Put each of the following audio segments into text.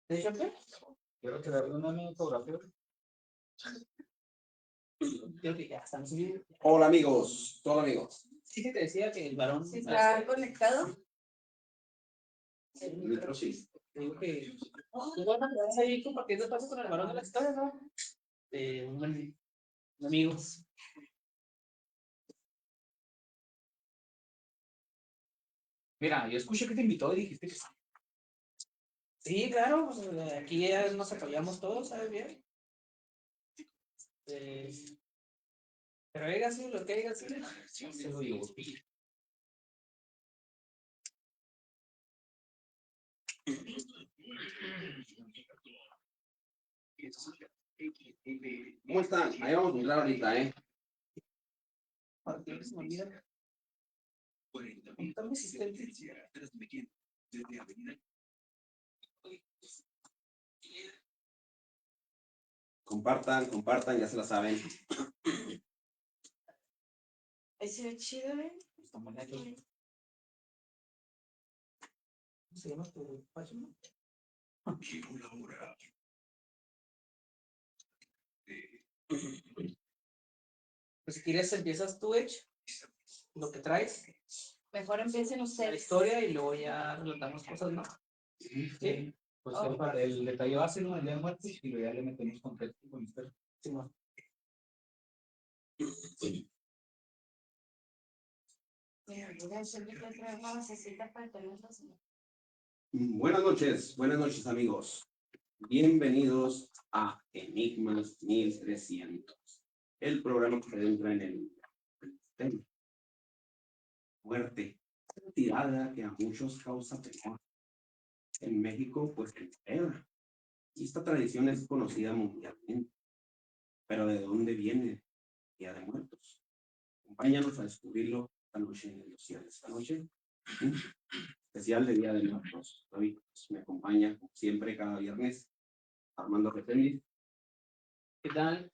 ¿De hecho qué? Quiero que le haga una fotografía. Creo que ya están subidos. Hola amigos, hola amigos. Sí que te decía que el varón... ¿Sí está conectado? El micro sí. Te digo que... Bueno, vas ahí compartiendo espacio con el varón de la historia, ¿no? Un amigo. Mira, yo escuché que te invitó y dijiste que sí. Sí, claro, pues, aquí ya nos apoyamos todos, ¿sabes bien? Pero haya sido lo que haya sido. Se lo digo. ¿Cómo están? Ahí vamos a entrar ahorita, ¿eh? Porque se me olvida. Contar mi asistente. Compartan, compartan, ya se la saben. Ahí se ve chido, ¿eh? ¿Cómo se llama tu página? Pues si quieres empiezas tú, Edge, lo que traes, Mejor empiecen la ustedes. historia y luego ya relatamos cosas, ¿no? Sí. Pues el detalle base, ¿no? El día de muertos y luego ya le metemos contexto con historia. Sí, no. Mira, voy a hacer que traer una basecita para tenerlos. Buenas noches amigos. Bienvenidos a Enigmas 1300. El programa que se entra en el tema. Muerte. Tirada que a muchos causa temor. En México, pues en guerra. Y esta tradición es conocida mundialmente. Pero ¿de dónde viene Día de Muertos? Acompáñanos a descubrirlo esta noche en el dossier de esta noche. Especial de Día de Muertos. Hoy pues, me acompaña, como siempre, cada viernes, Armando Retendi. ¿Qué tal?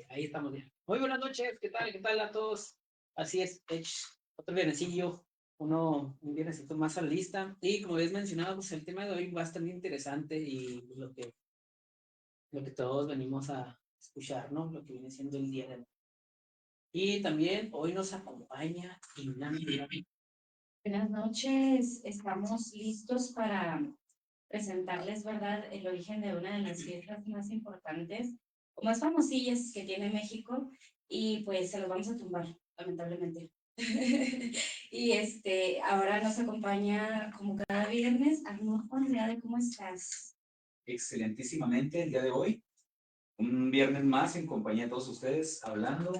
Ahí estamos bien. Muy buenas noches, ¿qué tal? ¿Qué tal a todos? Así es, Edge, otro viernesillo, un viernesito más a la lista. Y como habéis mencionado, pues el tema de hoy va a estar muy interesante y pues, lo que todos venimos a escuchar, ¿no? Lo que viene siendo el día de hoy. Y también hoy nos acompaña Inami. Buenas noches, estamos listos para presentarles, ¿verdad?, el origen de una de las fiestas más importantes o más famosillas que tiene México y pues se los vamos a tumbar, lamentablemente. Y ahora nos acompaña como cada viernes, Arnulfo Andrade, ¿cómo estás? Excelentísimamente el día de hoy. Un viernes más en compañía de todos ustedes, hablando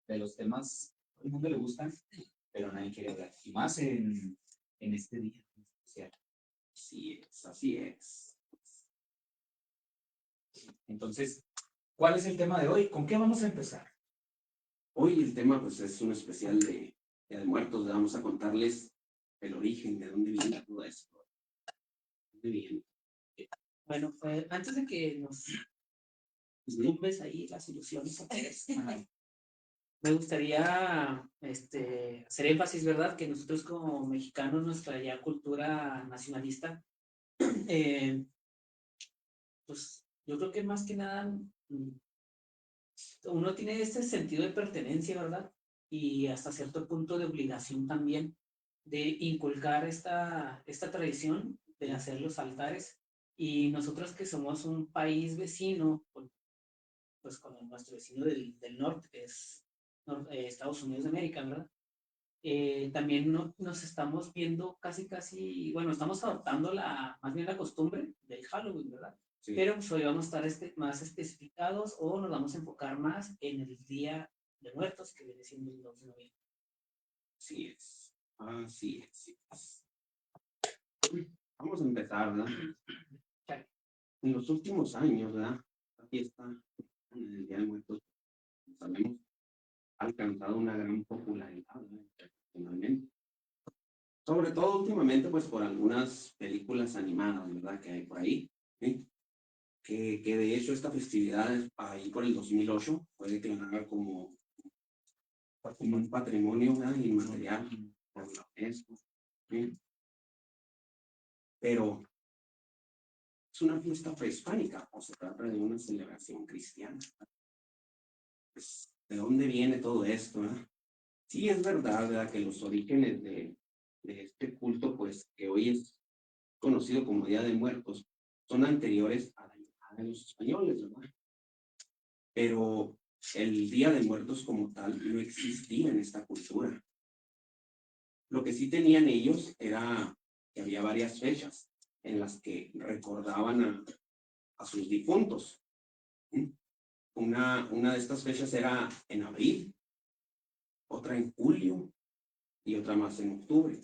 de los temas que a todo el mundo le gustan, pero nadie quiere hablar. Y más en este día especial. Así es, así es. Entonces, ¿cuál es el tema de hoy? ¿Con qué vamos a empezar? Hoy el tema pues es un especial de Día de Muertos. Vamos a contarles el origen, de dónde viene todo esto. ¿Dónde viene? Bueno, antes de que nos tumbes ahí las ilusiones, me gustaría hacer énfasis, ¿verdad? Que nosotros como mexicanos, nuestra ya cultura nacionalista, pues yo creo que más que nada uno tiene este sentido de pertenencia, ¿verdad? Y hasta cierto punto de obligación también de inculcar esta tradición de hacer los altares. Y nosotros que somos un país vecino, pues con nuestro vecino del norte, que es Estados Unidos de América, ¿verdad? También nos estamos viendo casi, bueno, estamos adoptando más bien la costumbre del Halloween, ¿verdad? Sí. Pero pues hoy vamos a estar más especificados o nos vamos a enfocar más en el Día de Muertos, que viene siendo el 2 de noviembre. Así es, así es. Vamos a empezar, ¿verdad? En los últimos años, ¿verdad? La fiesta en el Día de Muertos, sabemos, ha alcanzado una gran popularidad, ¿verdad?, internacionalmente. Sobre todo últimamente, pues por algunas películas animadas, ¿verdad?, que hay por ahí, ¿sí? Que de hecho esta festividad, ahí por el 2008, fue declarada como un patrimonio, ¿verdad?, inmaterial por la UNESCO, ¿sí? pero es una fiesta prehispánica o se trata de una celebración cristiana. Pues, ¿de dónde viene todo esto? Sí, es verdad, ¿verdad? Que los orígenes de este culto, pues que hoy es conocido como Día de Muertos, son anteriores a la llegada de los españoles, ¿verdad? Pero el Día de Muertos como tal no existía en esta cultura. Lo que sí tenían ellos era que había varias fechas en las que recordaban a sus difuntos. Una de estas fechas era en abril, otra en julio y otra más en octubre.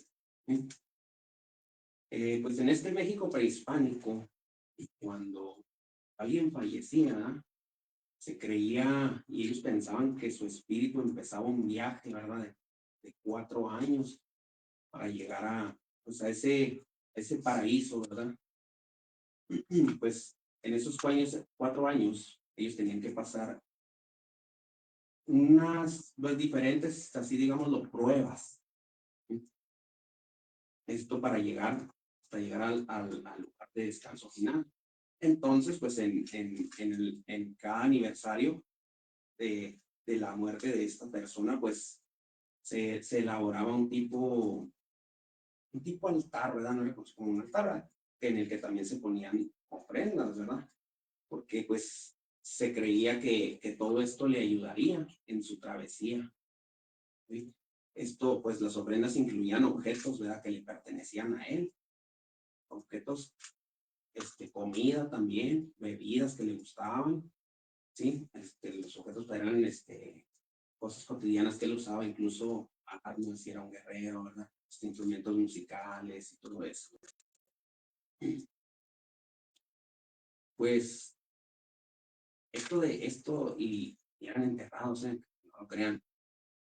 Pues en este México prehispánico, cuando alguien fallecía, se creía y ellos pensaban que su espíritu empezaba un viaje, ¿verdad? De 4 años para llegar pues a ese paraíso, ¿verdad? Pues en esos 4 años, ellos tenían que pasar unas pues, diferentes, así digámoslo, pruebas. Esto para llegar, hasta llegar al lugar de descanso final. Entonces, pues en cada aniversario de la muerte de esta persona, pues se elaboraba un tipo altar, ¿verdad? No le conozco como un altar, ¿verdad? En el que también se ponían ofrendas, ¿verdad? Porque pues se creía que todo esto le ayudaría en su travesía. ¿Sí? Esto, pues las ofrendas incluían objetos, ¿verdad? Que le pertenecían a él. Objetos, comida también, bebidas que le gustaban, ¿sí? Los objetos eran, cosas cotidianas que él usaba, incluso armas, si era un guerrero, ¿verdad? Instrumentos musicales y todo eso. Pues esto y eran enterrados, no lo crean.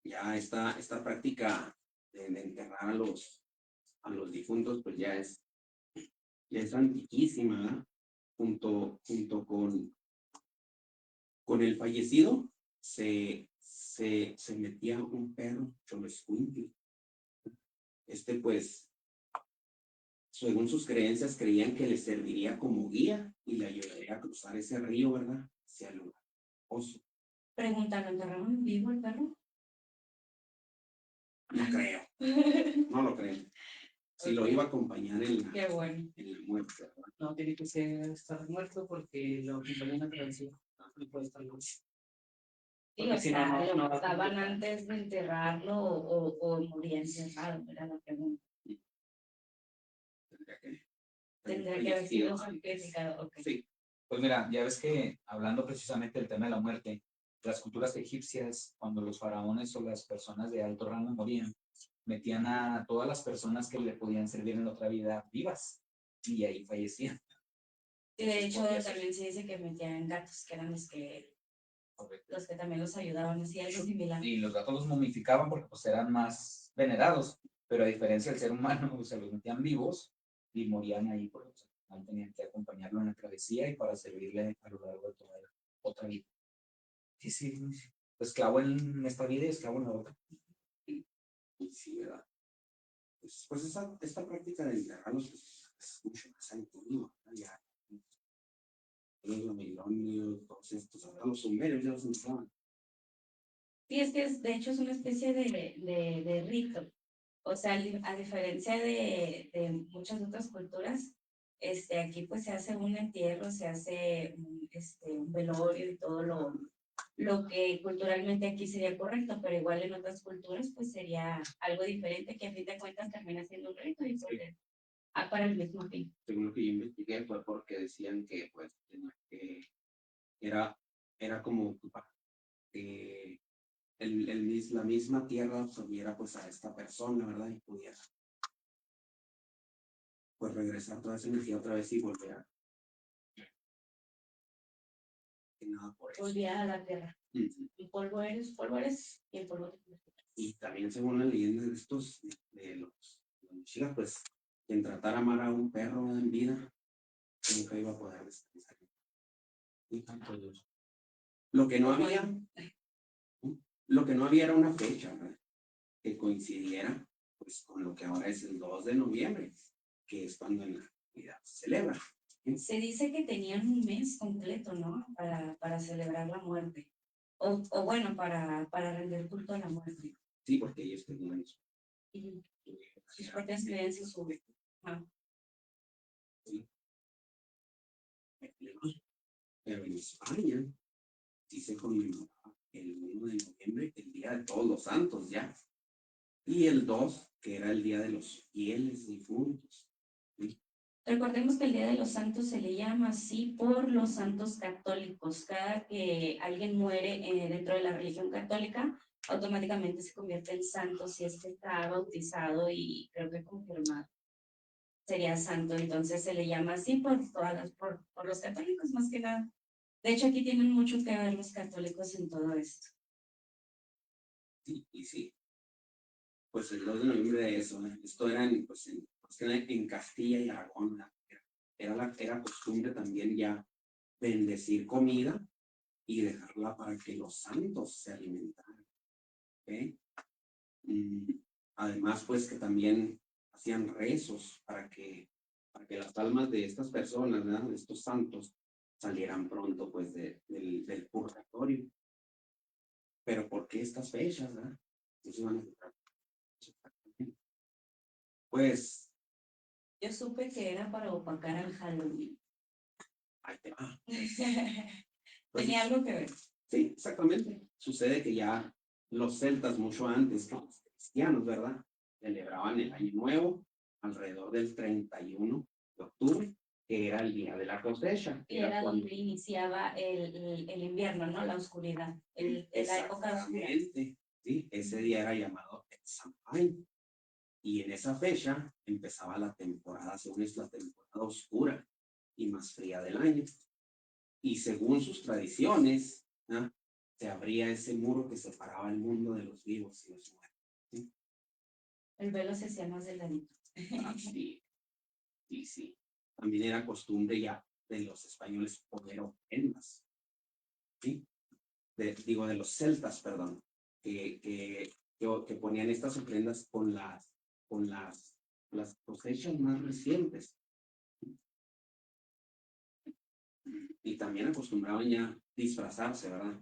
Ya esta práctica de enterrar a los difuntos, pues ya es antiquísima, ¿verdad? Junto con el fallecido se metía un perro cholescuincle. Pues, según sus creencias, creían que le serviría como guía y le ayudaría a cruzar ese río, ¿verdad? Hacia el lugar. Pregunta, ¿lo enterraron vivo el perro? No creo, no lo creo. Si lo iba a acompañar en Qué bueno. la muerte, ¿verdad? No tiene que estar muerto porque lo acompaña en la travesía. No puede estar muerto. Sí, Porque o si sea, no, ¿lo no va a mataban completar. antes de enterrarlo o moría encerrado? Era la pregunta. Tendría que haber sido sacrificado. Okay. Sí. Pues mira, ya ves que hablando precisamente del tema de la muerte, las culturas egipcias, cuando los faraones o las personas de alto rango morían, metían a todas las personas que le podían servir en otra vida vivas y ahí fallecían. Y de hecho también se dice que metían gatos, que eran los que también los ayudaban, así algo similar. Y los gatos los momificaban porque pues eran más venerados, pero a diferencia del ser humano, pues, se los metían vivos y morían ahí por eso. Tenían que acompañarlo en la travesía y para servirle a lo largo de toda la otra vida. Sí, sí, esclavo en esta vida y esclavo en la otra. Sí, ¿verdad? Pues esta práctica de enterrarlos es mucho más antigua, ¿no? Ya los babilonios, todos estos, hasta los sumerios ya los enterraban. Sí, es que de hecho es una especie de rito. O sea, a diferencia de muchas otras culturas, aquí pues se hace un entierro, se hace un velorio y todo lo que culturalmente aquí sería correcto, pero igual en otras culturas pues sería algo diferente que a fin de cuentas termina siendo un rito y pues, para el mismo fin. Según lo que yo investigué fue porque decían que pues era como que la misma tierra absorbiera pues a esta persona, ¿verdad? Y pudiera pues regresar toda esa energía otra vez y volver a que nada por eso. Volvía a la tierra. Y polvo eres y el polvo te convertirás. Y también según la leyenda de estos, de los chicas, pues quien tratara de amar a un perro en vida, nunca iba a poder descansar. Y tanto Dios. Lo que no había era una fecha, ¿verdad? Que coincidiera pues con lo que ahora es el 2 de noviembre, que es cuando en y ya se celebra. Se dice que tenían un mes completo, ¿no? Para celebrar la muerte. O bueno, para rendir culto a la muerte. Sí, porque ellos tenían Y sus propias creencias sobre. Pero en España sí se conmemoraba el 1 de noviembre, el Día de Todos los Santos ya. Y el 2, que era el Día de los Fieles Difuntos. ¿Sí? Recordemos que el Día de los Santos se le llama así por los santos católicos. Cada que alguien muere dentro de la religión católica, automáticamente se convierte en santo si es que está bautizado y creo que confirmado. Sería santo, entonces se le llama así por los católicos más que nada. De hecho, aquí tienen mucho que ver los católicos en todo esto. Sí, y sí. Pues el 2 de noviembre de eso, esto era pues, en Castilla y Aragón, era costumbre también ya bendecir comida y dejarla para que los santos se alimentaran. ¿Okay? Además, pues que también hacían rezos para que las almas de estas personas, ¿verdad? De estos santos, salieran pronto pues del purgatorio. Pero ¿por qué estas fechas? ¿Verdad? Pues yo supe que era para opacar al Halloween. Ahí te va. Pues, ¿tenía algo que ver? Sí, exactamente. Sucede que ya los celtas, mucho antes que los cristianos, ¿verdad? Celebraban el Año Nuevo alrededor del 31 de octubre, que era el día de la cosecha. Y era donde iniciaba el invierno, ¿no? La oscuridad, la época oscura. Sí, ese día era llamado el Samhain. Y en esa fecha empezaba la temporada, según es la temporada oscura y más fría del año. Y según sus tradiciones, ¿no? Se abría ese muro que separaba el mundo de los vivos y los muertos. ¿Sí? El velo se hacía más delgadito. Sí, sí, sí. También era costumbre ya de los españoles poner ofrendas. ¿Sí? De los celtas, perdón, que ponían estas ofrendas con las cosechas más recientes. Y también acostumbraban ya disfrazarse, ¿verdad?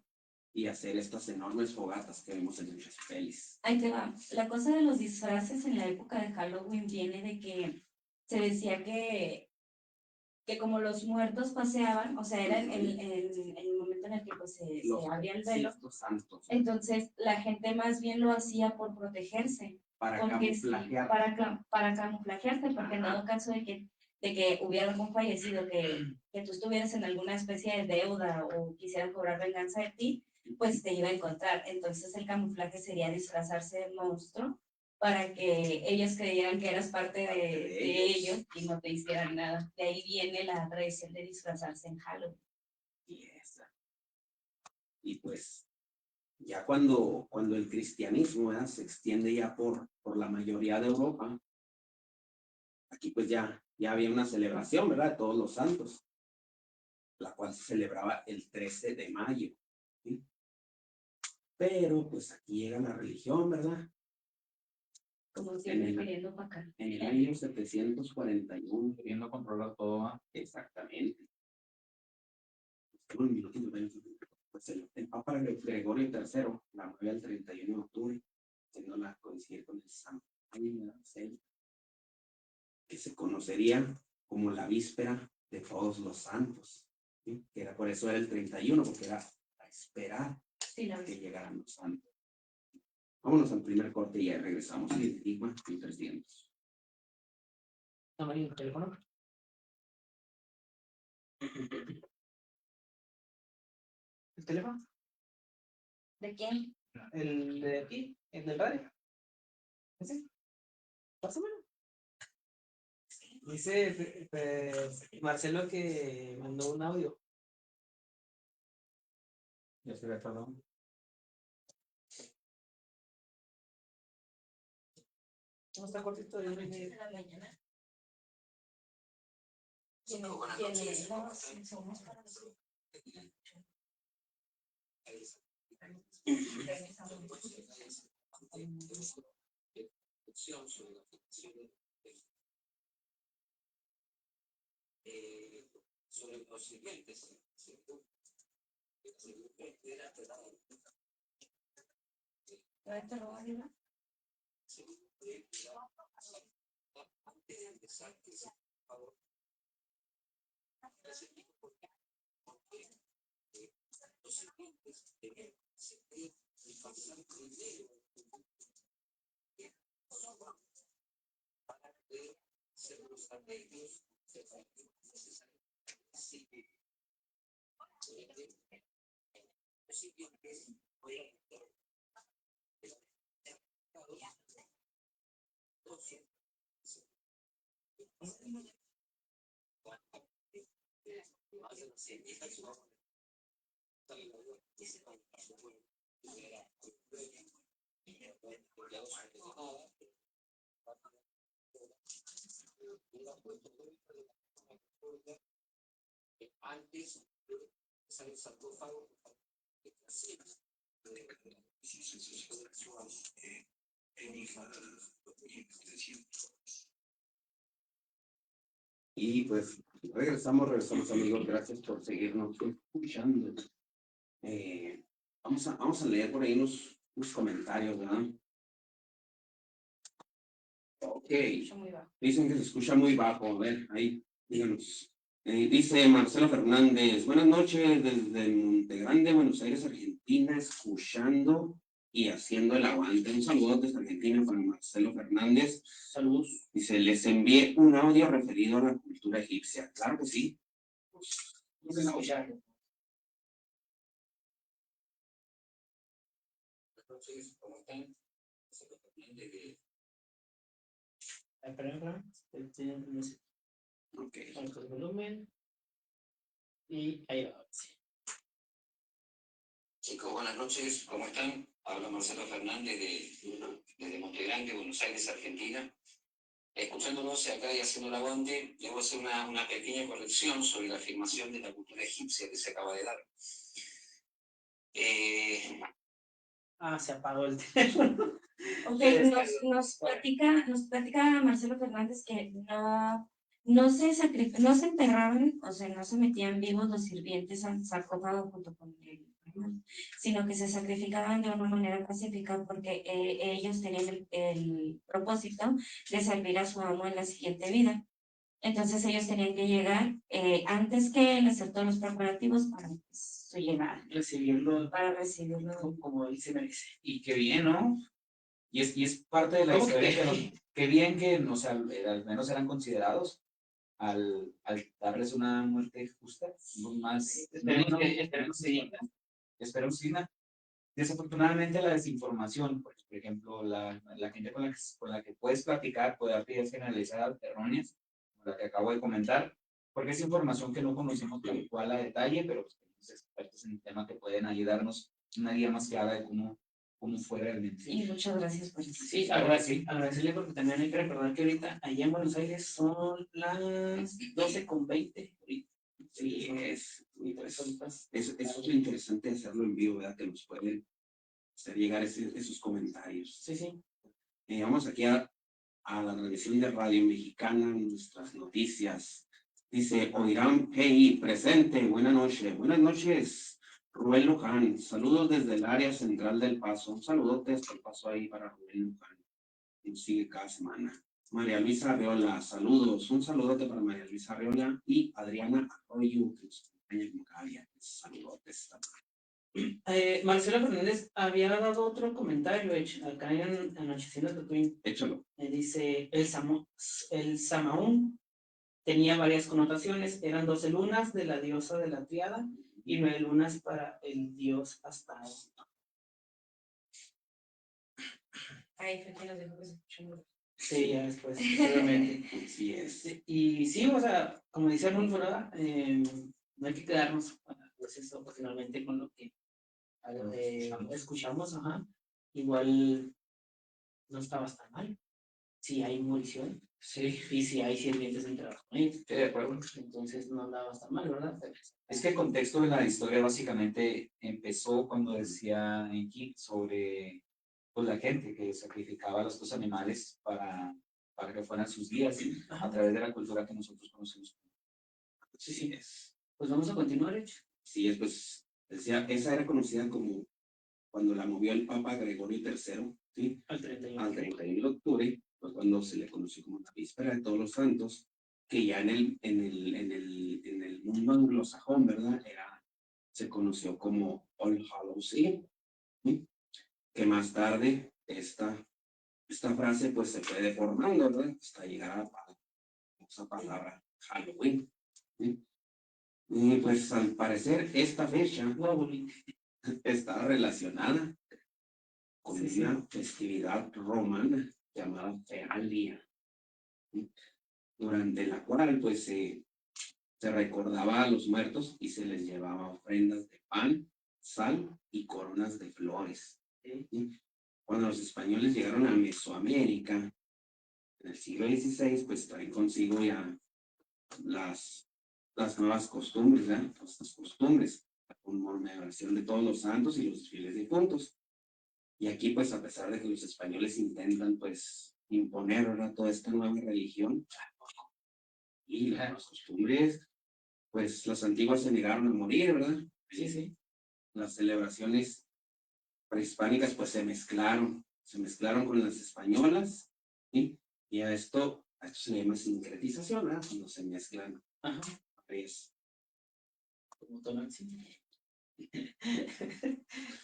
Y hacer estas enormes fogatas que vemos en muchas pelis. Ahí te va. La cosa de los disfraces en la época de Halloween viene de que se decía que como los muertos paseaban, o sea, era el momento en el que pues, se abría el velo. Santos. Entonces, la gente más bien lo hacía por protegerse. Para camuflajear. Para camuflajearse, porque en dado caso de que hubiera algún fallecido, que tú estuvieras en alguna especie de deuda o quisieran cobrar venganza de ti, pues te iba a encontrar. Entonces, el camuflaje sería disfrazarse de monstruo para que ellos creyeran que eras parte de ellos y no te hicieran nada. De ahí viene la tradición de disfrazarse en Halloween. Y pues, ya cuando el cristianismo se extiende ya por la mayoría de Europa, aquí pues ya había una celebración, ¿verdad? De todos los santos, la cual se celebraba el 13 de mayo. ¿Sí? Pero pues aquí llega la religión, ¿verdad? Como siempre queriendo para acá. En el año 741. Queriendo controlar todo. ¿Ah? Exactamente. Un minutito, pues el Papa Gregorio III, la 9 al 31 de octubre, haciéndola coincidir con el San Juan que se conocería como la víspera de todos los santos. ¿Sí? Que era, por eso era el 31, porque era a esperar que llegaran los santos. Vámonos al primer corte y ya regresamos. Enigma 1300. ¿No el teléfono? ¿El teléfono? ¿De quién? ¿El de aquí? ¿El del radio? ¿Ese? Pásamelo. Dice Marcelo que mandó un audio. Ya se ve todo. No está cortito de 1:30 de la mañana. sobre los sirvientes. ¿Puedes te robar, Iván? Antes de empezar, por favor, los sirvientes deben pasar primero para poder hacer los arreglos necesarios. Así que los sirvientes pueden antes de sarcófago Y pues regresamos amigos, gracias por seguirnos escuchando. Vamos a leer por ahí unos comentarios, ¿verdad? Ok, Muy bajo. dicen que se escucha muy bajo, a ver, ahí, díganos. Dice Marcelo Fernández, buenas noches desde Montegrande, Buenos Aires, Argentina, escuchando y haciendo el aguante. Un saludo desde Argentina para Marcelo Fernández. Saludos. Dice, les envié un audio referido a la cultura egipcia. Claro que sí. Vamos a escuchar. Entonces, como están, se lo recomiendo de Espera, Ok. con el volumen. Y ahí va. Sí. Chicos, buenas noches, ¿cómo están? Habla Marcelo Fernández desde Montegrande, Buenos Aires, Argentina. Escuchándonos acá y haciendo el aguante, le voy a hacer una pequeña corrección sobre la afirmación de la cultura egipcia que se acaba de dar. Se apagó el teléfono. Ok, nos platica Marcelo Fernández que no se enterraban, o sea, no se metían vivos los sirvientes al sarcófago junto con el hermano, sino que se sacrificaban de una manera pacífica porque ellos tenían el propósito de servir a su amo en la siguiente vida. Entonces ellos tenían que llegar antes que él, hacer todos los preparativos para pues, su llegada. Para recibirlo. Como él se merece. Y qué bien, ¿no? Y es parte de la historia qué bien que, o sea, al menos eran considerados al darles una muerte justa, más. Esperemos que digna. Desafortunadamente la desinformación, porque, por ejemplo, la gente con la que puedes platicar puede darte ideas generalizadas erróneas, como la que acabo de comentar, porque es información que no conocemos tal cual a detalle, pero pues, tenemos expertos en el tema que pueden ayudarnos una guía más clara de cómo fue realmente. Y muchas gracias por eso. Sí, agradecerle porque también hay que recordar que ahorita allá en Buenos Aires son las 12:20. Sí, eso es lo interesante de hacerlo en vivo, ¿verdad? Que nos pueden hacer llegar esos comentarios. Sí. Vamos aquí a la revisión de Radio Mexicana, nuestras noticias. Dice, Oirán GI, presente, buenas noches. Buenas noches, Rubén Luján. Saludos desde el área central del Paso. Un saludote hasta el Paso ahí para Rubén Luján. Nos sigue cada semana. María Luisa Arreola, saludos. Un saludote para María Luisa Arreola y Adriana Arroyo, que nos acompaña como cada día. Saludotes también. Marcelo Fernández había dado otro comentario acá en Anocheciendo Tutuín. Échalo. Dice, el Samaún tenía varias connotaciones, eran 12 lunas de la diosa de la triada y 9 lunas para el dios Astarte. Ay, fue que nos dijo que se escuchó muy. Sí, ya después, seguramente. Sí es. Y sí, o sea, como dice Arnulfo, no hay que quedarnos, pues eso, finalmente con lo que escuchamos, igual no estabas tan mal. Si hay munición, sí, y si hay sirvientes en trabajo. Sí, de acuerdo. Entonces no andabas tan mal, ¿verdad? Es que el contexto de la historia básicamente empezó cuando decía Enki sobre pues, la gente que sacrificaba a los dos animales para que fueran sus guías a través de la cultura que nosotros conocemos. Sí. Pues vamos a continuar, Rich. Sí, es pues, decía, esa era conocida como cuando la movió el Papa Gregorio III, ¿sí? Al 31. Al 31 de octubre, pues cuando se le conoció como la víspera de todos los santos, que ya en el mundo anglosajón, ¿verdad? Se conoció como All Hallows Eve, ¿sí? Que más tarde esta frase pues se fue deformando, ¿verdad? Hasta llegar a la famosa palabra Halloween, ¿sí? Y pues al parecer esta fecha está relacionada con Sí, una festividad romana llamada Fealia, ¿sí? Durante la cual pues se recordaba a los muertos y se les llevaba ofrendas de pan, sal y coronas de flores, ¿sí? Cuando los españoles llegaron a Mesoamérica en el siglo XVI, pues traen consigo ya las, las nuevas costumbres, ¿verdad? Estas costumbres, la conmemoración de todos los santos y los fieles difuntos. Y aquí, pues, a pesar de que los españoles intentan, pues, imponer, ¿verdad? Toda esta nueva religión y las nuevas costumbres, pues, las antiguas se negaron a morir, ¿verdad? sí, sí. Las celebraciones prehispánicas, pues, se mezclaron con las españolas, ¿sí? Y a esto se le llama sincretización, ¿verdad? Cuando se mezclan Ajá. varias. Como Tonantzin.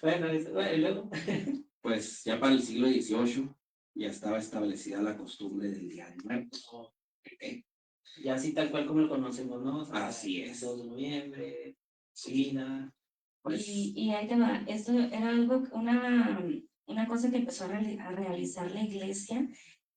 Bueno, y luego. Pues ya para el siglo XVIII ya estaba establecida la costumbre del Día de Muertos. Oh, ¿Ok? ya así tal cual como lo conocemos, ¿no? O sea, Así el es. 2 de noviembre, Sí, vida. pues Y ahí te va, esto era algo, una cosa que empezó a realizar la iglesia,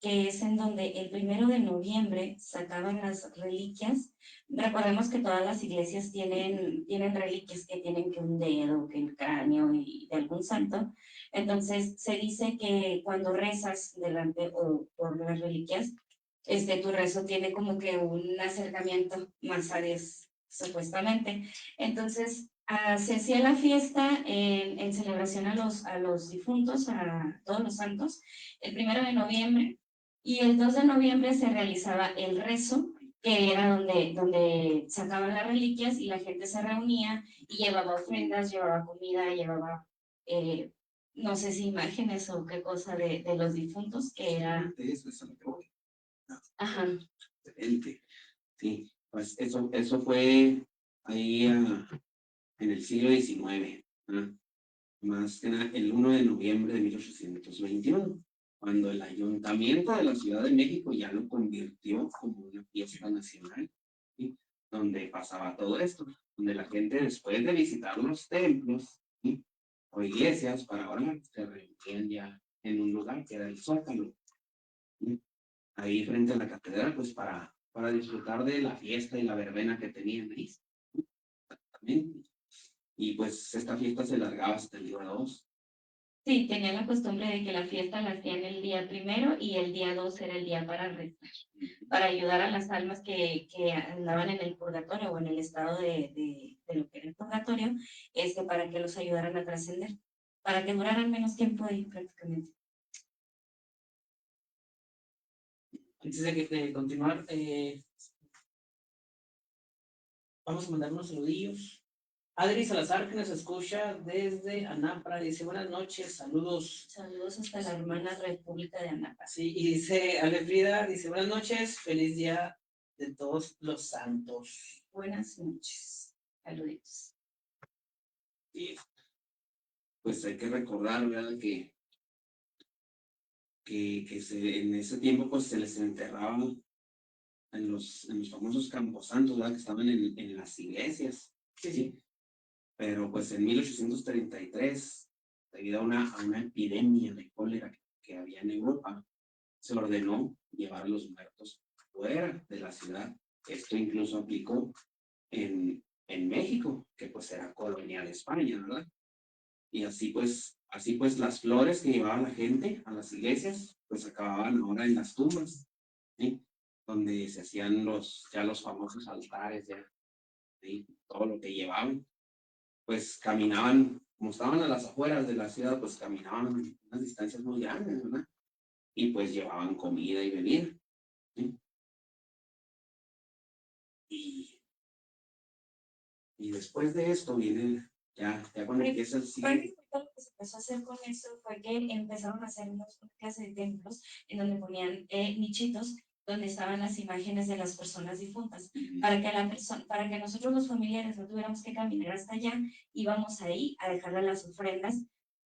que es en donde el 1 de noviembre sacaban las reliquias. Recordemos que todas las iglesias tienen reliquias que tienen que un dedo, que el cráneo y de algún santo. Entonces se dice que cuando rezas delante o por las reliquias, tu rezo tiene como que un acercamiento más a Dios, supuestamente. Entonces, se hacía la fiesta en celebración a los difuntos, a todos los santos, el 1 de noviembre, y el 2 de noviembre se realizaba el rezo, que era donde sacaban las reliquias y la gente se reunía y llevaba ofrendas, llevaba comida, llevaba, no sé si imágenes o qué cosa de los difuntos, que era... eso es a lo que voy. Ajá. Excelente. Sí, pues eso fue ahí en el siglo XIX, ¿ah? Más que nada el 1 de noviembre de 1821, cuando el Ayuntamiento de la Ciudad de México ya lo convirtió como una fiesta nacional, ¿sí? Donde pasaba todo esto, donde la gente después de visitar los templos, ¿sí? O iglesias para orar, se reunían ya en un lugar que era el Zócalo, ¿sí? Ahí frente a la catedral, pues para disfrutar de la fiesta y la verbena que tenían ahí. Exactamente. Y pues esta fiesta se largaba hasta el día 2. Sí, tenían la costumbre de que la fiesta la hacían el día 1 y el día 2 era el día para rezar, para ayudar a las almas que andaban en el purgatorio o en el estado de lo que era el purgatorio, para que los ayudaran a trascender, para que duraran menos tiempo ahí prácticamente. Antes de continuar, vamos a mandar unos saludillos. Adri Salazar, que nos escucha desde Anapra, dice buenas noches, saludos. Saludos hasta la hermana República de Anapa. Sí, y dice Ale Frida, dice buenas noches, feliz día de todos los santos. Buenas noches. Saluditos. Y pues hay que recordar, ¿verdad? En ese tiempo pues se les enterraba en los famosos camposantos, ¿verdad? Que estaban en las iglesias. Sí. Pero pues en 1833, debido a una epidemia de cólera que había en Europa, se ordenó llevar a los muertos fuera de la ciudad. Esto incluso aplicó en México, que pues era colonia de España, ¿verdad? Y así pues las flores que llevaba la gente a las iglesias, pues acababan ahora en las tumbas, ¿sí? Donde se hacían ya los famosos altares, ya, ¿sí? Todo lo que llevaban, pues caminaban, como estaban a las afueras de la ciudad, pues caminaban unas distancias muy grandes, ¿verdad? Y pues llevaban comida y bebida, ¿sí? Y Y después de esto viene, ya cuando empieza el siglo. Prácticamente lo que se empezó a hacer con eso fue que empezaron a hacer una clase de templos en donde ponían nichitos donde estaban las imágenes de las personas difuntas, para que nosotros los familiares no tuviéramos que caminar hasta allá, íbamos ahí a dejarle las ofrendas,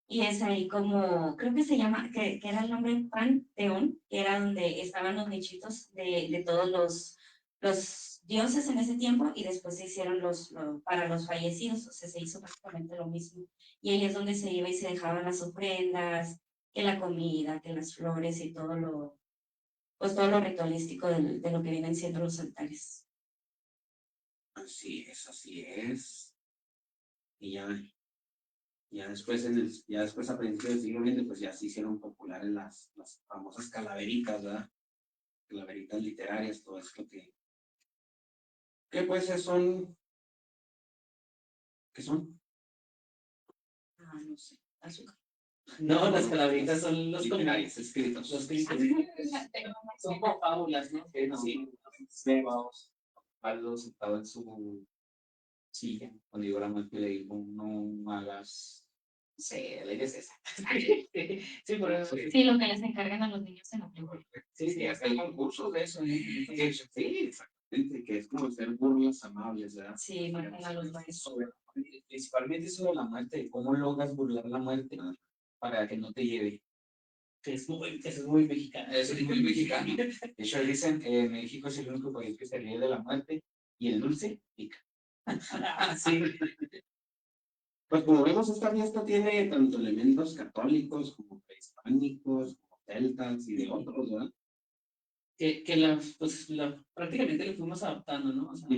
y es ahí como, creo que se llama, que era el nombre Panteón, que era donde estaban los nichitos de todos los dioses en ese tiempo, y después se hicieron para los fallecidos, o sea, se hizo prácticamente lo mismo, y ahí es donde se iba y se dejaban las ofrendas, que la comida, que las flores y pues todo lo ritualístico de lo que vienen siendo los altares. Así es, así es. Y ya después, ya después a principios del siglo XX, pues ya se hicieron populares las famosas calaveritas, ¿verdad? Calaveritas literarias, todo esto que pues son, ¿qué son? No sé, azúcar. No, las calaveritas son los literarios escritos. Los escritos. Son como fábulas, ¿no? Que no, Sí. vamos, Aldo sentado en su silla, cuando llegó la muerte le dijo, no hagas, no sé, la idea es esa. Sí, por eso. Sí, lo que les encargan a los niños en la primaria. Sí, hasta hay concursos de eso, ¿eh? Sí, exactamente, que es como hacer burlas amables, ¿verdad? Sí, marcan a los maestros. Principalmente sobre la muerte, cómo logras burlar la muerte para que no te lleve. Eso es muy mexicano. Eso es muy mexicano. De hecho, dicen que México es el único país que se ríe de la muerte y el dulce pica. Sí. Pues como vemos, esta fiesta tiene tanto elementos católicos como prehispánicos, como celtas y de otros, ¿verdad? Que prácticamente lo fuimos adaptando, ¿no? O sea,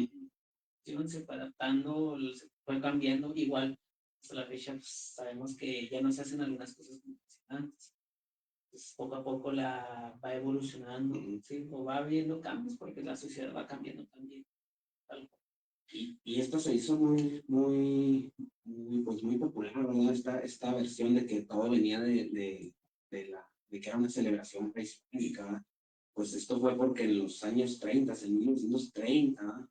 se fue adaptando, se fue cambiando. Igual, hasta la fecha, pues, sabemos que ya no se hacen algunas cosas como antes. Pues, poco a poco va evolucionando, ¿sí? O va habiendo cambios porque la sociedad va cambiando también. Y esto se hizo pues muy popular, ¿verdad? Esta versión de que todo venía de que era una celebración prehispánica, ¿verdad? Pues esto fue porque en los años 30, en 1930,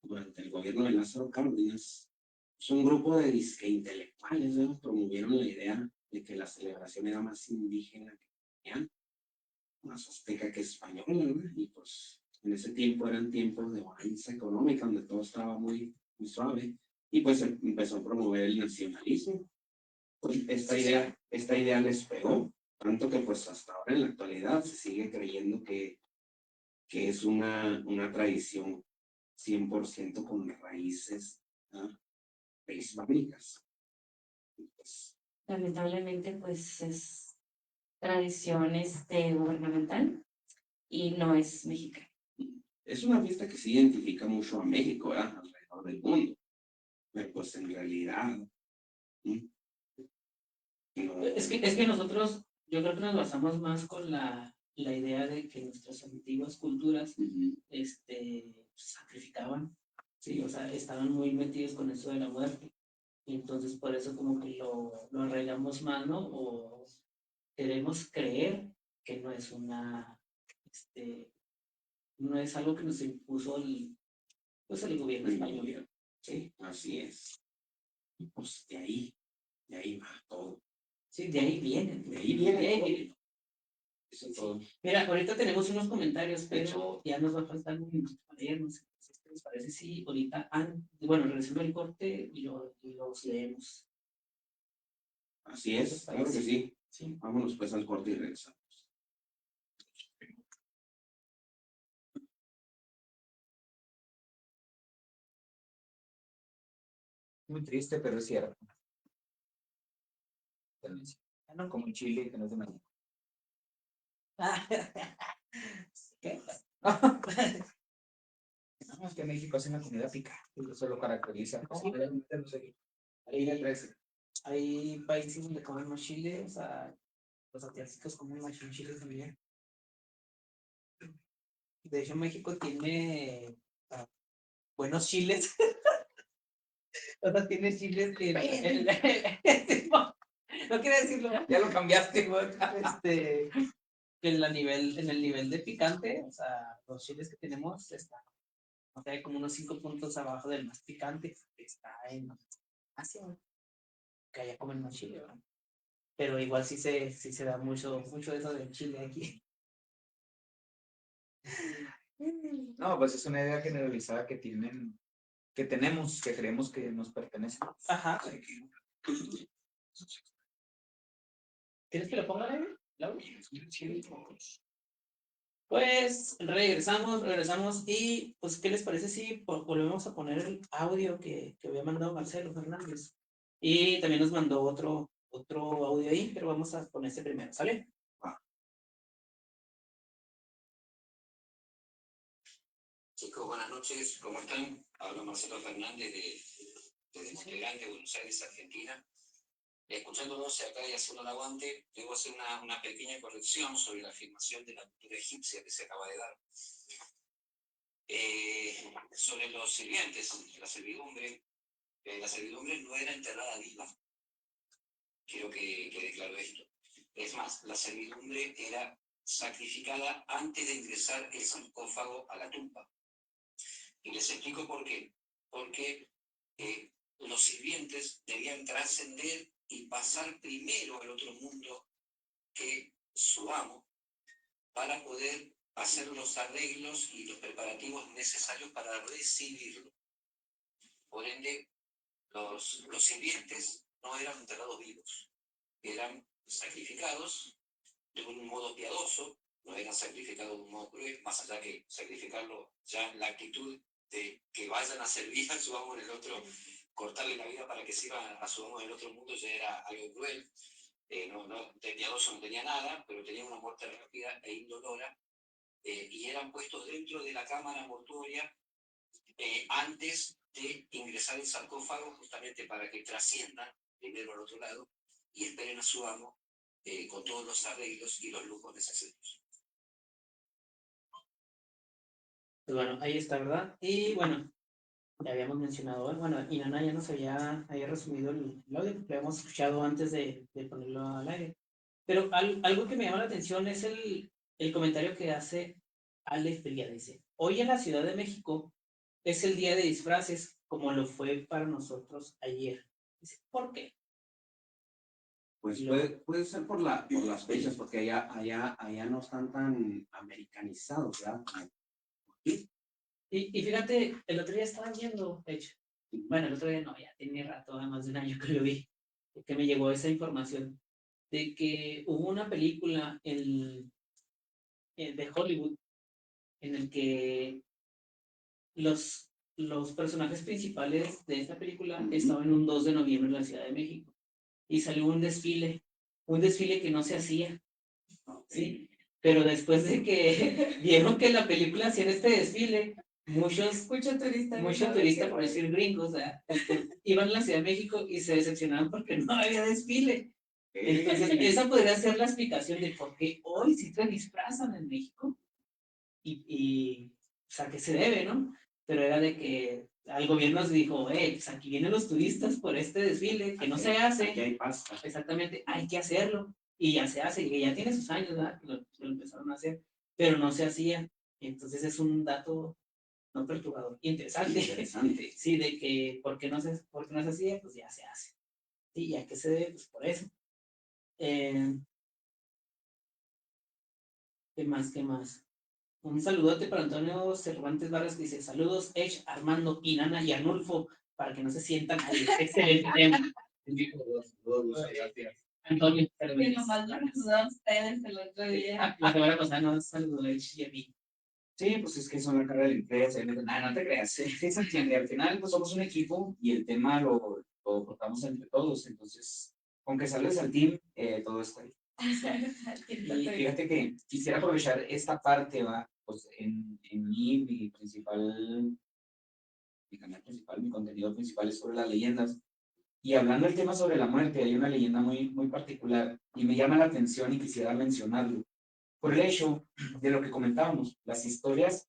durante el gobierno de Lázaro Cárdenas, pues un grupo de disque intelectuales, ¿verdad? Promovieron la idea de que la celebración era más indígena que colonial, más azteca que española, ¿verdad? Y pues en ese tiempo eran tiempos de bonanza económica, donde todo estaba muy suave, y pues empezó a promover el nacionalismo. Pues esta idea les pegó, tanto que pues hasta ahora en la actualidad se sigue creyendo que es una tradición 100% con raíces, ¿ah?, prehispánicas. Pues, Lamentablemente, pues es tradición gubernamental y no es mexicana. es una fiesta que se identifica mucho a México, ¿verdad?, alrededor del mundo, pero pues en realidad no. Es que nosotros, yo creo que nos basamos más con la idea de que nuestras antiguas culturas sacrificaban, ¿sí? O sea, estaban muy metidos con eso de la muerte. Y entonces por eso como que lo arraigamos más, ¿no? O queremos creer que no es no es algo que nos impuso el gobierno español. Sí, así es. Y pues de ahí va todo. Sí, de ahí viene. De ahí viene. Eso es Sí. todo. Mira, ahorita tenemos unos comentarios, pero ya nos va a faltar un minuto para leernos. ¿Qué les parece? Sí, ahorita, regresando el corte y los leemos. Así es, claro que sí. Sí. Vámonos pues al corte y regresamos. Muy triste, pero es cierto. No como en Chile, que no es de México. ¿Qué? No, es que México hace una comida picante, eso lo caracteriza. Hay países donde comen más chile, o sea, los asiáticos comen más chile también. De hecho, México tiene buenos chiles. O sea, tiene chiles que no quiero decirlo. Ya lo cambiaste, güey. Que en el nivel de picante, o sea, los chiles que tenemos están o sea, como unos 5 puntos abajo del más picante, que está en Asia, que allá comen más chile, ¿verdad? Pero igual sí se da mucho eso del chile aquí. No, pues es una idea generalizada que tenemos, que creemos que nos pertenece. Ajá. ¿Quieres que lo ponga ahí, Laura? Pues regresamos y pues ¿qué les parece si volvemos a poner el audio que había mandado Marcelo Fernández? Y también nos mandó otro audio ahí, pero vamos a poner este primero, ¿sale? Chicos, buenas noches, ¿cómo están? Habla Marcelo Fernández de Montegrande, Buenos Aires, Argentina. Escuchándonos acá y haciendo un aguante, debo hacer una pequeña corrección sobre la afirmación de la cultura egipcia que se acaba de dar. Sobre los sirvientes, la servidumbre no era enterrada viva. Quiero que quede claro esto. Es más, la servidumbre era sacrificada antes de ingresar el sarcófago a la tumba. Y les explico por qué. Porque los sirvientes debían trascender y pasar primero al otro mundo que su amo para poder hacer los arreglos y los preparativos necesarios para recibirlo. Por ende, los sirvientes no eran enterrados vivos, eran sacrificados de un modo piadoso, no eran sacrificados de un modo cruel, más allá que sacrificarlo ya en la actitud de que vayan a servir a su amo en el otro, cortarle la vida para que sirva a su amo en el otro mundo ya era algo cruel. De piadoso no tenía nada, pero tenía una muerte rápida e indolora, y eran puestos dentro de la cámara mortuoria antes de ingresar el sarcófago, justamente para que trasciendan primero al otro lado y esperen a su amo con todos los arreglos y los lujos necesarios. Pues bueno, ahí está, ¿verdad? Y bueno, ya habíamos mencionado, bueno, Inanna ya nos había resumido el audio, que habíamos escuchado antes de ponerlo al aire. Pero algo que me llama la atención es el comentario que hace Ale Fría. Dice, hoy en la Ciudad de México es el día de disfraces, como lo fue para nosotros ayer. Dice, ¿por qué? Pues puede ser por las fechas, porque allá no están tan americanizados, ¿verdad? Y fíjate, el otro día estaba viendo, de hecho, bueno, el otro día no, ya tiene rato, más de un año que lo vi, que me llegó esa información de que hubo una película de Hollywood en el que los personajes principales de esta película estaban en un 2 de noviembre en la Ciudad de México y salió un desfile que no se hacía, ¿sí? Pero después de que vieron que en la película hacían este desfile, mucho turista, por decir gringos, iban a la Ciudad de México y se decepcionaron porque no había desfile. Entonces, esa podría ser la explicación de por qué hoy sí se disfrazan en México y o sea, ¿qué se debe, no? Pero era de que al gobierno se dijo, pues aquí vienen los turistas por este desfile que no se hace. Aquí hay pasta. Exactamente, hay que hacerlo. Y ya se hace, y ya tiene sus años, ¿verdad? Que lo empezaron a hacer, pero no se hacía. Entonces es un dato no perturbador, interesante. Sí, de que por qué no se hacía, pues ya se hace. Sí, ¿y a qué se debe? Pues por eso. ¿Qué más? ¿Qué más? Un saludote para Antonio Cervantes Vargas que dice, saludos, Edge, Armando, Inanna y Arnulfo, para que no se sientan ahí. Excelente tema. Antonio, Que nomás lo saludó a ustedes el otro día. la semana pasada nos saludó Edge y a mí. Sí, pues es que son la cara de la empresa. No te creas. Sí, se entiende. Al final, pues somos un equipo y el tema lo cortamos entre todos. Entonces, aunque salgas al team, todo está ahí. Y fíjate que quisiera aprovechar esta parte, ¿va? Pues en mi canal principal, mi contenido principal es sobre las leyendas. Y hablando del tema sobre la muerte, hay una leyenda muy, muy particular y me llama la atención y quisiera mencionarlo. Por el hecho de lo que comentábamos, las historias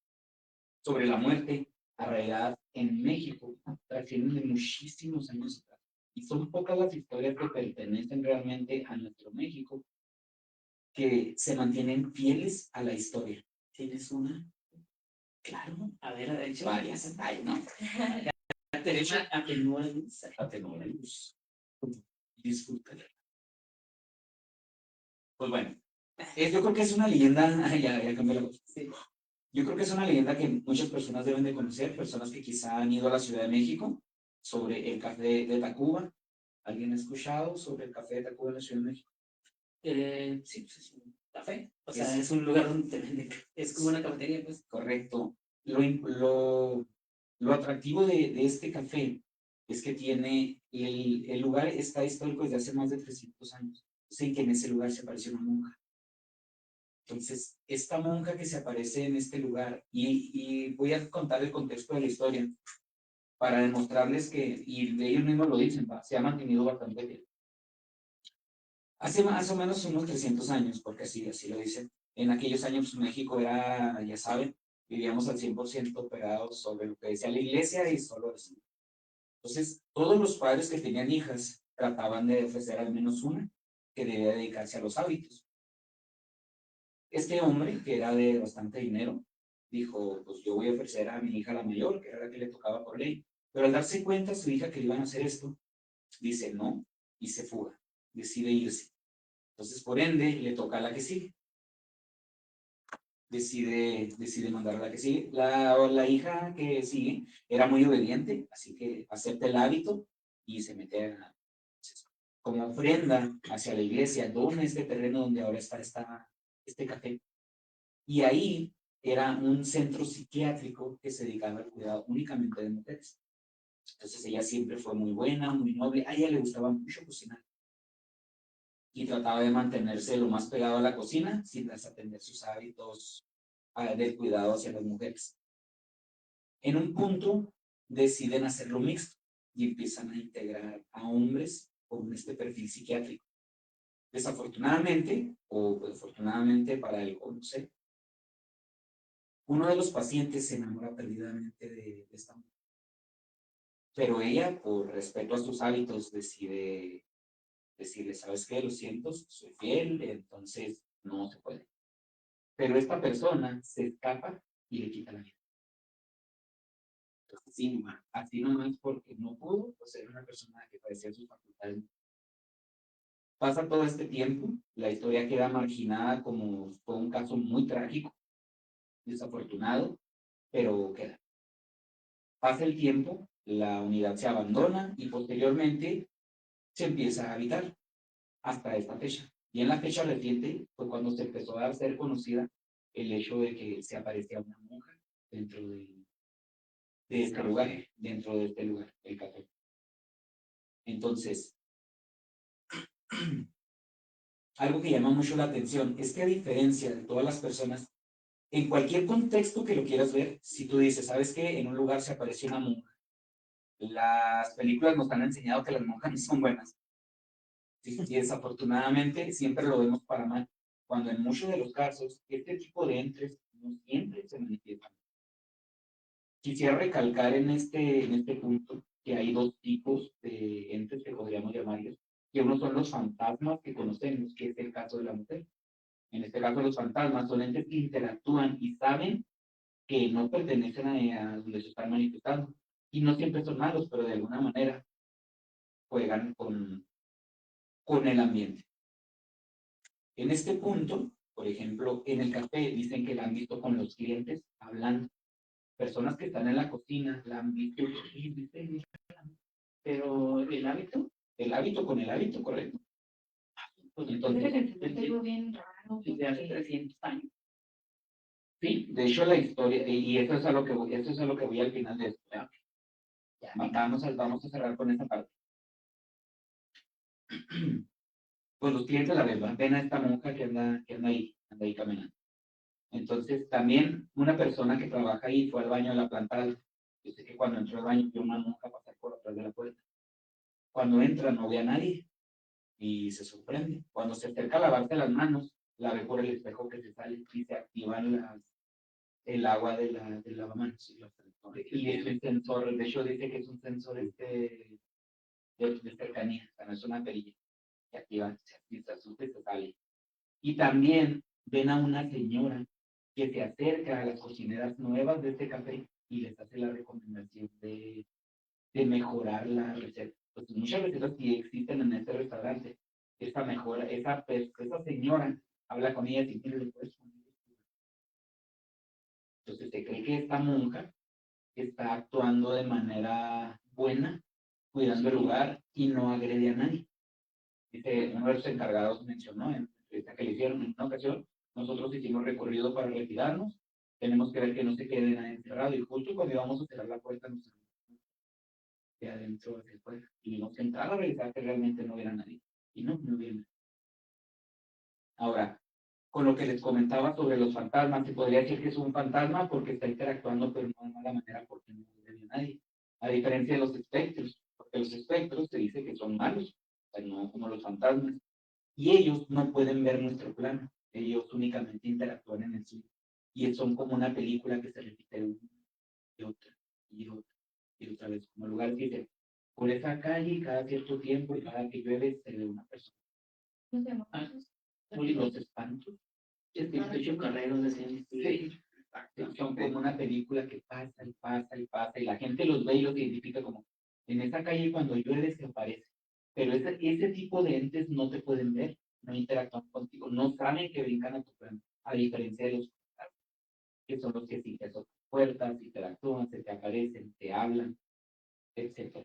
sobre la muerte arraigadas en México trascienden de muchísimos años atrás. Y son pocas las historias que pertenecen realmente a nuestro México que se mantienen fieles a la historia. ¿Tienes una? Claro, a ver, de hecho. Varias. Ay, no. Teresa atenúa la luz. Atenúa la luz. Disfrútala. Pues bueno, yo creo que es una leyenda, ya cambié la voz. Sí. Yo creo que es una leyenda que muchas personas deben de conocer, personas que quizá han ido a la Ciudad de México, sobre el café de Tacuba. ¿Alguien ha escuchado sobre el café de Tacuba en la Ciudad de México? Sí, pues es un café. O sea, es un lugar donde te venden. Es como una cafetería, pues. Correcto. Lo atractivo de este café es que tiene, el lugar está histórico desde hace más de 300 años. Sé que en ese lugar se apareció una monja. Entonces, esta monja que se aparece en este lugar, y voy a contar el contexto de la historia para demostrarles que, y ellos mismos lo dicen, se ha mantenido bastante bien. Hace más o menos unos 300 años, porque así lo dicen, en aquellos años México era, ya saben, vivíamos al 100% pegados sobre lo que decía la iglesia y solo eso. Entonces, todos los padres que tenían hijas trataban de ofrecer al menos una que debía dedicarse a los hábitos. Este hombre, que era de bastante dinero, dijo, pues yo voy a ofrecer a mi hija la mayor, que era la que le tocaba por ley. Pero al darse cuenta a su hija que le iban a hacer esto, dice no y se fuga, decide irse. Entonces, por ende, le toca a la que sigue. Decide mandar a la que sigue. La hija que sigue era muy obediente, así que acepta el hábito y se mete como ofrenda hacia la iglesia, dona este terreno donde ahora está este café. Y ahí era un centro psiquiátrico que se dedicaba al cuidado únicamente de mujeres. Entonces ella siempre fue muy buena, muy noble. A ella le gustaba mucho cocinar. Y trataba de mantenerse lo más pegado a la cocina sin desatender sus hábitos del cuidado hacia las mujeres. En un punto deciden hacerlo mixto y empiezan a integrar a hombres con este perfil psiquiátrico. Desafortunadamente, o afortunadamente para él, no sé, uno de los pacientes se enamora perdidamente de esta mujer. Pero ella, por respeto a sus hábitos, decide decirle, ¿sabes qué? Lo siento, soy fiel, entonces no se puede. Pero esta persona se escapa y le quita la vida. Así nomás porque no pudo, pues era una persona que padecía sus facultades. Pasa todo este tiempo, la historia queda marginada como fue un caso muy trágico, desafortunado, pero queda. Pasa el tiempo, la unidad se abandona y posteriormente se empieza a habitar hasta esta fecha. Y en la fecha reciente fue cuando se empezó a hacer conocida el hecho de que se aparecía una monja dentro de este lugar, el café. Entonces, algo que llama mucho la atención es que a diferencia de todas las personas, en cualquier contexto que lo quieras ver, si tú dices, ¿sabes qué? En un lugar se apareció una monja. Las películas nos han enseñado que las monjas no son buenas. Y desafortunadamente siempre lo vemos para mal, cuando en muchos de los casos este tipo de entes no siempre se manifiestan. Quisiera recalcar en este punto que hay dos tipos de entes que podríamos llamarlos, que uno son los fantasmas que conocemos, que es el caso de la mujer. En este caso los fantasmas son entes que interactúan y saben que no pertenecen a donde se están manifestando. Y no siempre son malos, pero de alguna manera juegan con el ambiente. En este punto, por ejemplo, en el café dicen que la han visto con los clientes hablando. Personas que están en la cocina la han visto y dicen, pero el hábito con el hábito, correcto. Pues Entonces, es algo bien raro. Desde hace 300 años. Sí, de hecho la historia, y eso es a lo que voy, al final de esto. ¿Ya? Vamos a cerrar con esta parte. Pues los clientes la ven a esta monja que anda ahí caminando. Entonces, también una persona que trabaja ahí fue al baño de la planta alta. Dice que cuando entró al baño vio una monja pasar por atrás de la puerta. Cuando entra no ve a nadie y se sorprende. Cuando se acerca a lavarse las manos, la ve por el espejo que se sale y se activan el agua del lavamanos. Y es el sensor, de hecho dice que es un sensor de cercanía, o sea, no es una perilla. Se activa, se asusta y se sale. Y también ven a una señora que se acerca a las cocineras nuevas de este café y les hace la recomendación de mejorar la receta. Pues muchas recetas sí existen en este restaurante. Esa mejora, esa señora habla con ella y tiene después. Entonces se cree que esta monja está actuando de manera buena, cuidando el lugar y no agrede a nadie. Dice, uno de los encargados mencionó en la entrevista que le hicieron en una ocasión, nosotros hicimos recorrido para retirarnos, tenemos que ver que no se quede nadie encerrado y justo cuando íbamos a cerrar la puerta nos de adentro hacia afuera y vimos que entrar a revisar que realmente no hubiera nadie y no hubiera nadie. Ahora, con lo que les comentaba sobre los fantasmas, se podría decir que es un fantasma porque está interactuando pero no de mala manera porque no agrede a nadie, a diferencia de los espectros, porque los espectros se dice que son malos, pero no como los fantasmas. Y ellos no pueden ver nuestro plano, ellos únicamente interactúan en el suyo. Y son como una película que se repite una y otra y otra y otra vez, como lugar que dice, por esa calle cada cierto tiempo y cada que llueve se ve una persona. Los espantos. Es que estoy carreros de cine. Sí, son como una película que pasa y pasa y pasa y la gente los ve y los identifica como, en esa calle cuando llueve se aparece. Pero ese tipo de entes no te pueden ver, no interactúan contigo, no saben que brincan a tu plano, a diferencia de los que son los que sí te tocan puertas, interactúan, se te aparecen, te hablan, etc.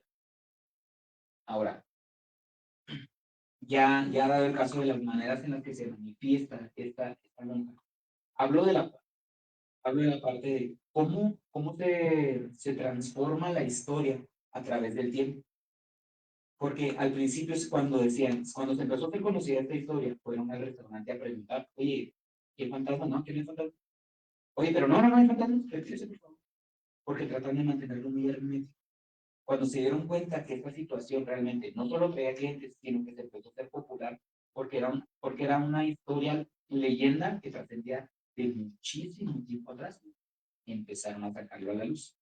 Ahora, ya dado el caso de las maneras en las que se manifiesta esta monja, hablo de la parte de cómo se transforma la historia a través del tiempo. Porque al principio es cuando decían, cuando se empezó a hacer conocida esta historia, fueron al restaurante a preguntar, oye, ¿qué fantasma? No, ¿quién es fantasma? Oye, pero no hay fantasmas, retírese, por favor. Porque tratan de mantenerlo muy hermético. Cuando se dieron cuenta que esta situación realmente no solo traía clientes, sino que se empezó a hacer popular, porque era una historia, leyenda que trascendía de muchísimo tiempo atrás, empezaron a sacarlo a la luz.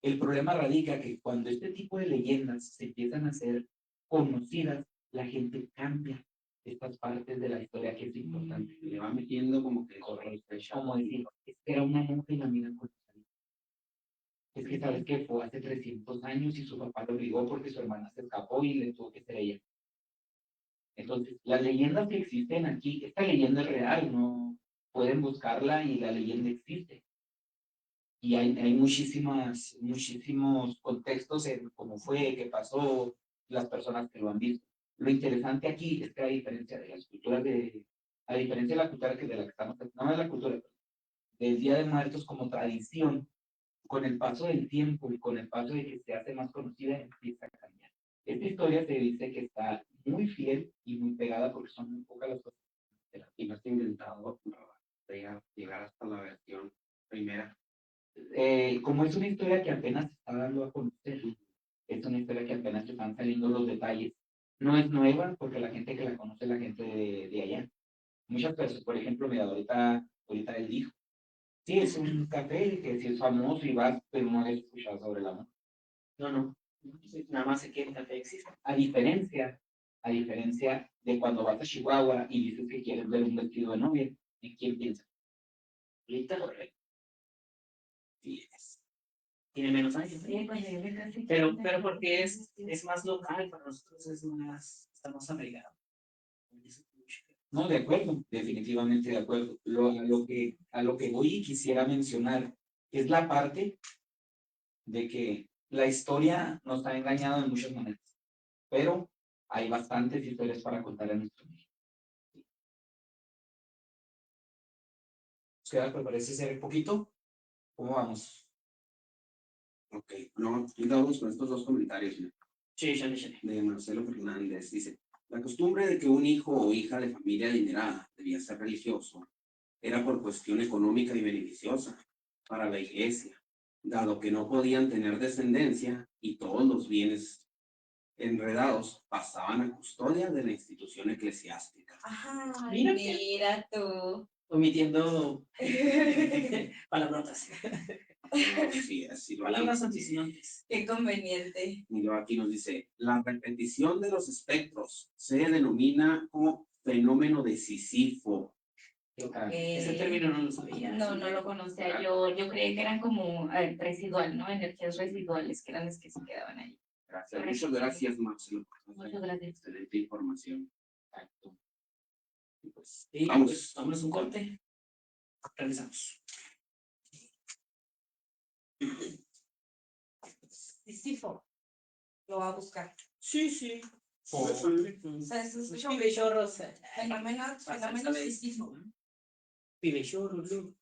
El problema radica que cuando este tipo de leyendas se empiezan a hacer conocidas, la gente cambia estas partes de la historia que es importante. Le va metiendo como que correcto, como decir, es que era una monja y la amiga con es que sabes que fue hace 300 años y su papá lo obligó porque su hermana se escapó y le tuvo que ser ella. Entonces, las leyendas que existen aquí, esta leyenda es real, no pueden buscarla y la leyenda existe. Y hay muchísimos contextos en cómo fue, qué pasó, las personas que lo han visto. Lo interesante aquí es que a diferencia de las culturas a diferencia de la cultura de la que estamos, no de la cultura, del Día de Muertos como tradición, con el paso del tiempo y con el paso de que se hace más conocida, empieza a cambiar. Esta historia se dice que está muy fiel y muy pegada porque son muy pocas las cosas. y no está inventado llegar hasta la versión primera. Como es una historia que apenas se está dando a conocer, es una historia que apenas se están saliendo los detalles. No es nueva porque la gente que la conoce es la gente de allá. Muchas personas, por ejemplo, mira, ahorita él dijo, sí, es un café que sí es famoso y vas, pero no has escuchado sobre la mano. No. Nada más sé que el café existe. A diferencia de cuando vas a Chihuahua y dices que quieres ver un vestido de novia, ¿en quién piensas? Ahorita Correcto. Sí, tiene menos años. Sí, pues yo le casi Pero porque es más local, para nosotros está más americano. No, de acuerdo, definitivamente de acuerdo. A lo que voy y quisiera mencionar es la parte de que la historia nos ha engañado de muchas maneras, pero hay bastantes historias para contar en nuestro México. ¿Qué parece ser poquito? ¿Cómo vamos? Ok, no, aquí vamos con estos dos comentarios, ¿no? Sí, ya. De Marcelo Fernández. Dice, la costumbre de que un hijo o hija de familia adinerada debía ser religioso era por cuestión económica y beneficiosa para la iglesia, dado que no podían tener descendencia y todos los bienes enredados pasaban a custodia de la institución eclesiástica. Ajá, Mira mira tú. Omitiendo palabrotas. Sí, así lo Palabras antisinontes. Qué conveniente. Y luego aquí nos dice, la repetición de los espectros se denomina como fenómeno de Sísifo. Ese término no lo sabía. No, no lo conocía. Yo creía que eran como residual, ¿no? Energías residuales, que eran las que se quedaban ahí. Gracias. Muchas gracias, Marcelo. Muchas gracias. Excelente información. Exacto. Y pues, y Vamos. pues, vámonos un corte. Regresamos. Sísifo. Lo va a buscar. Sí, sí. O sea, se escucha un Pibechorros. fenómeno Sísifo. Pibechorros, Lu.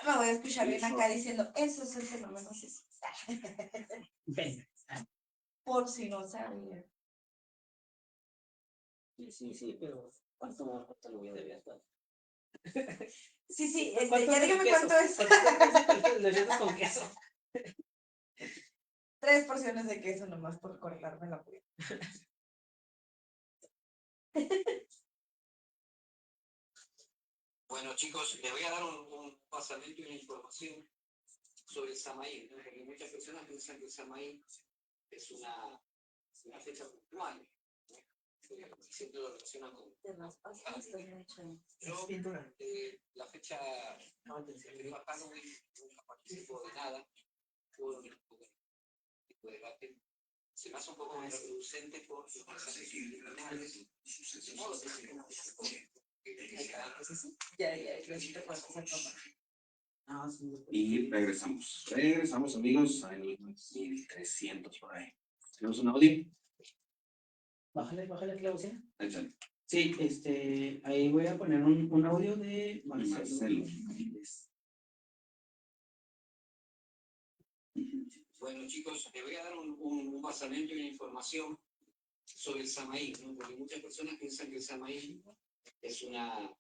Me voy a escuchar bien acá diciendo, eso es el fenómeno Sísifo. Venga. Por si no sabía. Sí, pero ¿cuánto lo voy a deber? Sí, ya dígame cuánto es. Los yesos con queso. 3 porciones de queso nomás por cortarme la piel. Bueno, chicos, les voy a dar un pasamento y una información sobre el Samaí, ¿no? Porque muchas personas piensan que el Samaí es una fecha puntual, ¿no? Siempre lo relacionan con... Yo, la fecha de Halloween nunca participo de nada, hubo un tipo de debate. Se me hace un poco contraproducente por los mensajes subliminales, de modo que se Y regresamos. Regresamos, amigos, a 1300 por ahí. ¿Tenemos un audio? Bájale, Claudia. Échale. Sí, ahí voy a poner un audio de Marcelo. Bueno, chicos, les voy a dar un basamento y una información sobre el Samaí, ¿no? Porque muchas personas piensan que el Samaí es una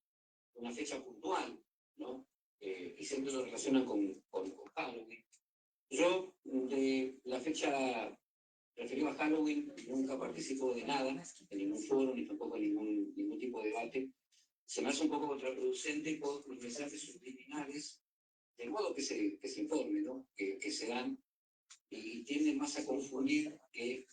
fecha puntual, ¿no? Y siempre lo relacionan con Halloween. Yo, de la fecha referida a Halloween, nunca participo de nada, en ningún foro, ni tampoco en ningún tipo de debate. Se me hace un poco contraproducente por los mensajes subliminales, de modo que se informe, ¿no? Que se dan y tienden más a confundir que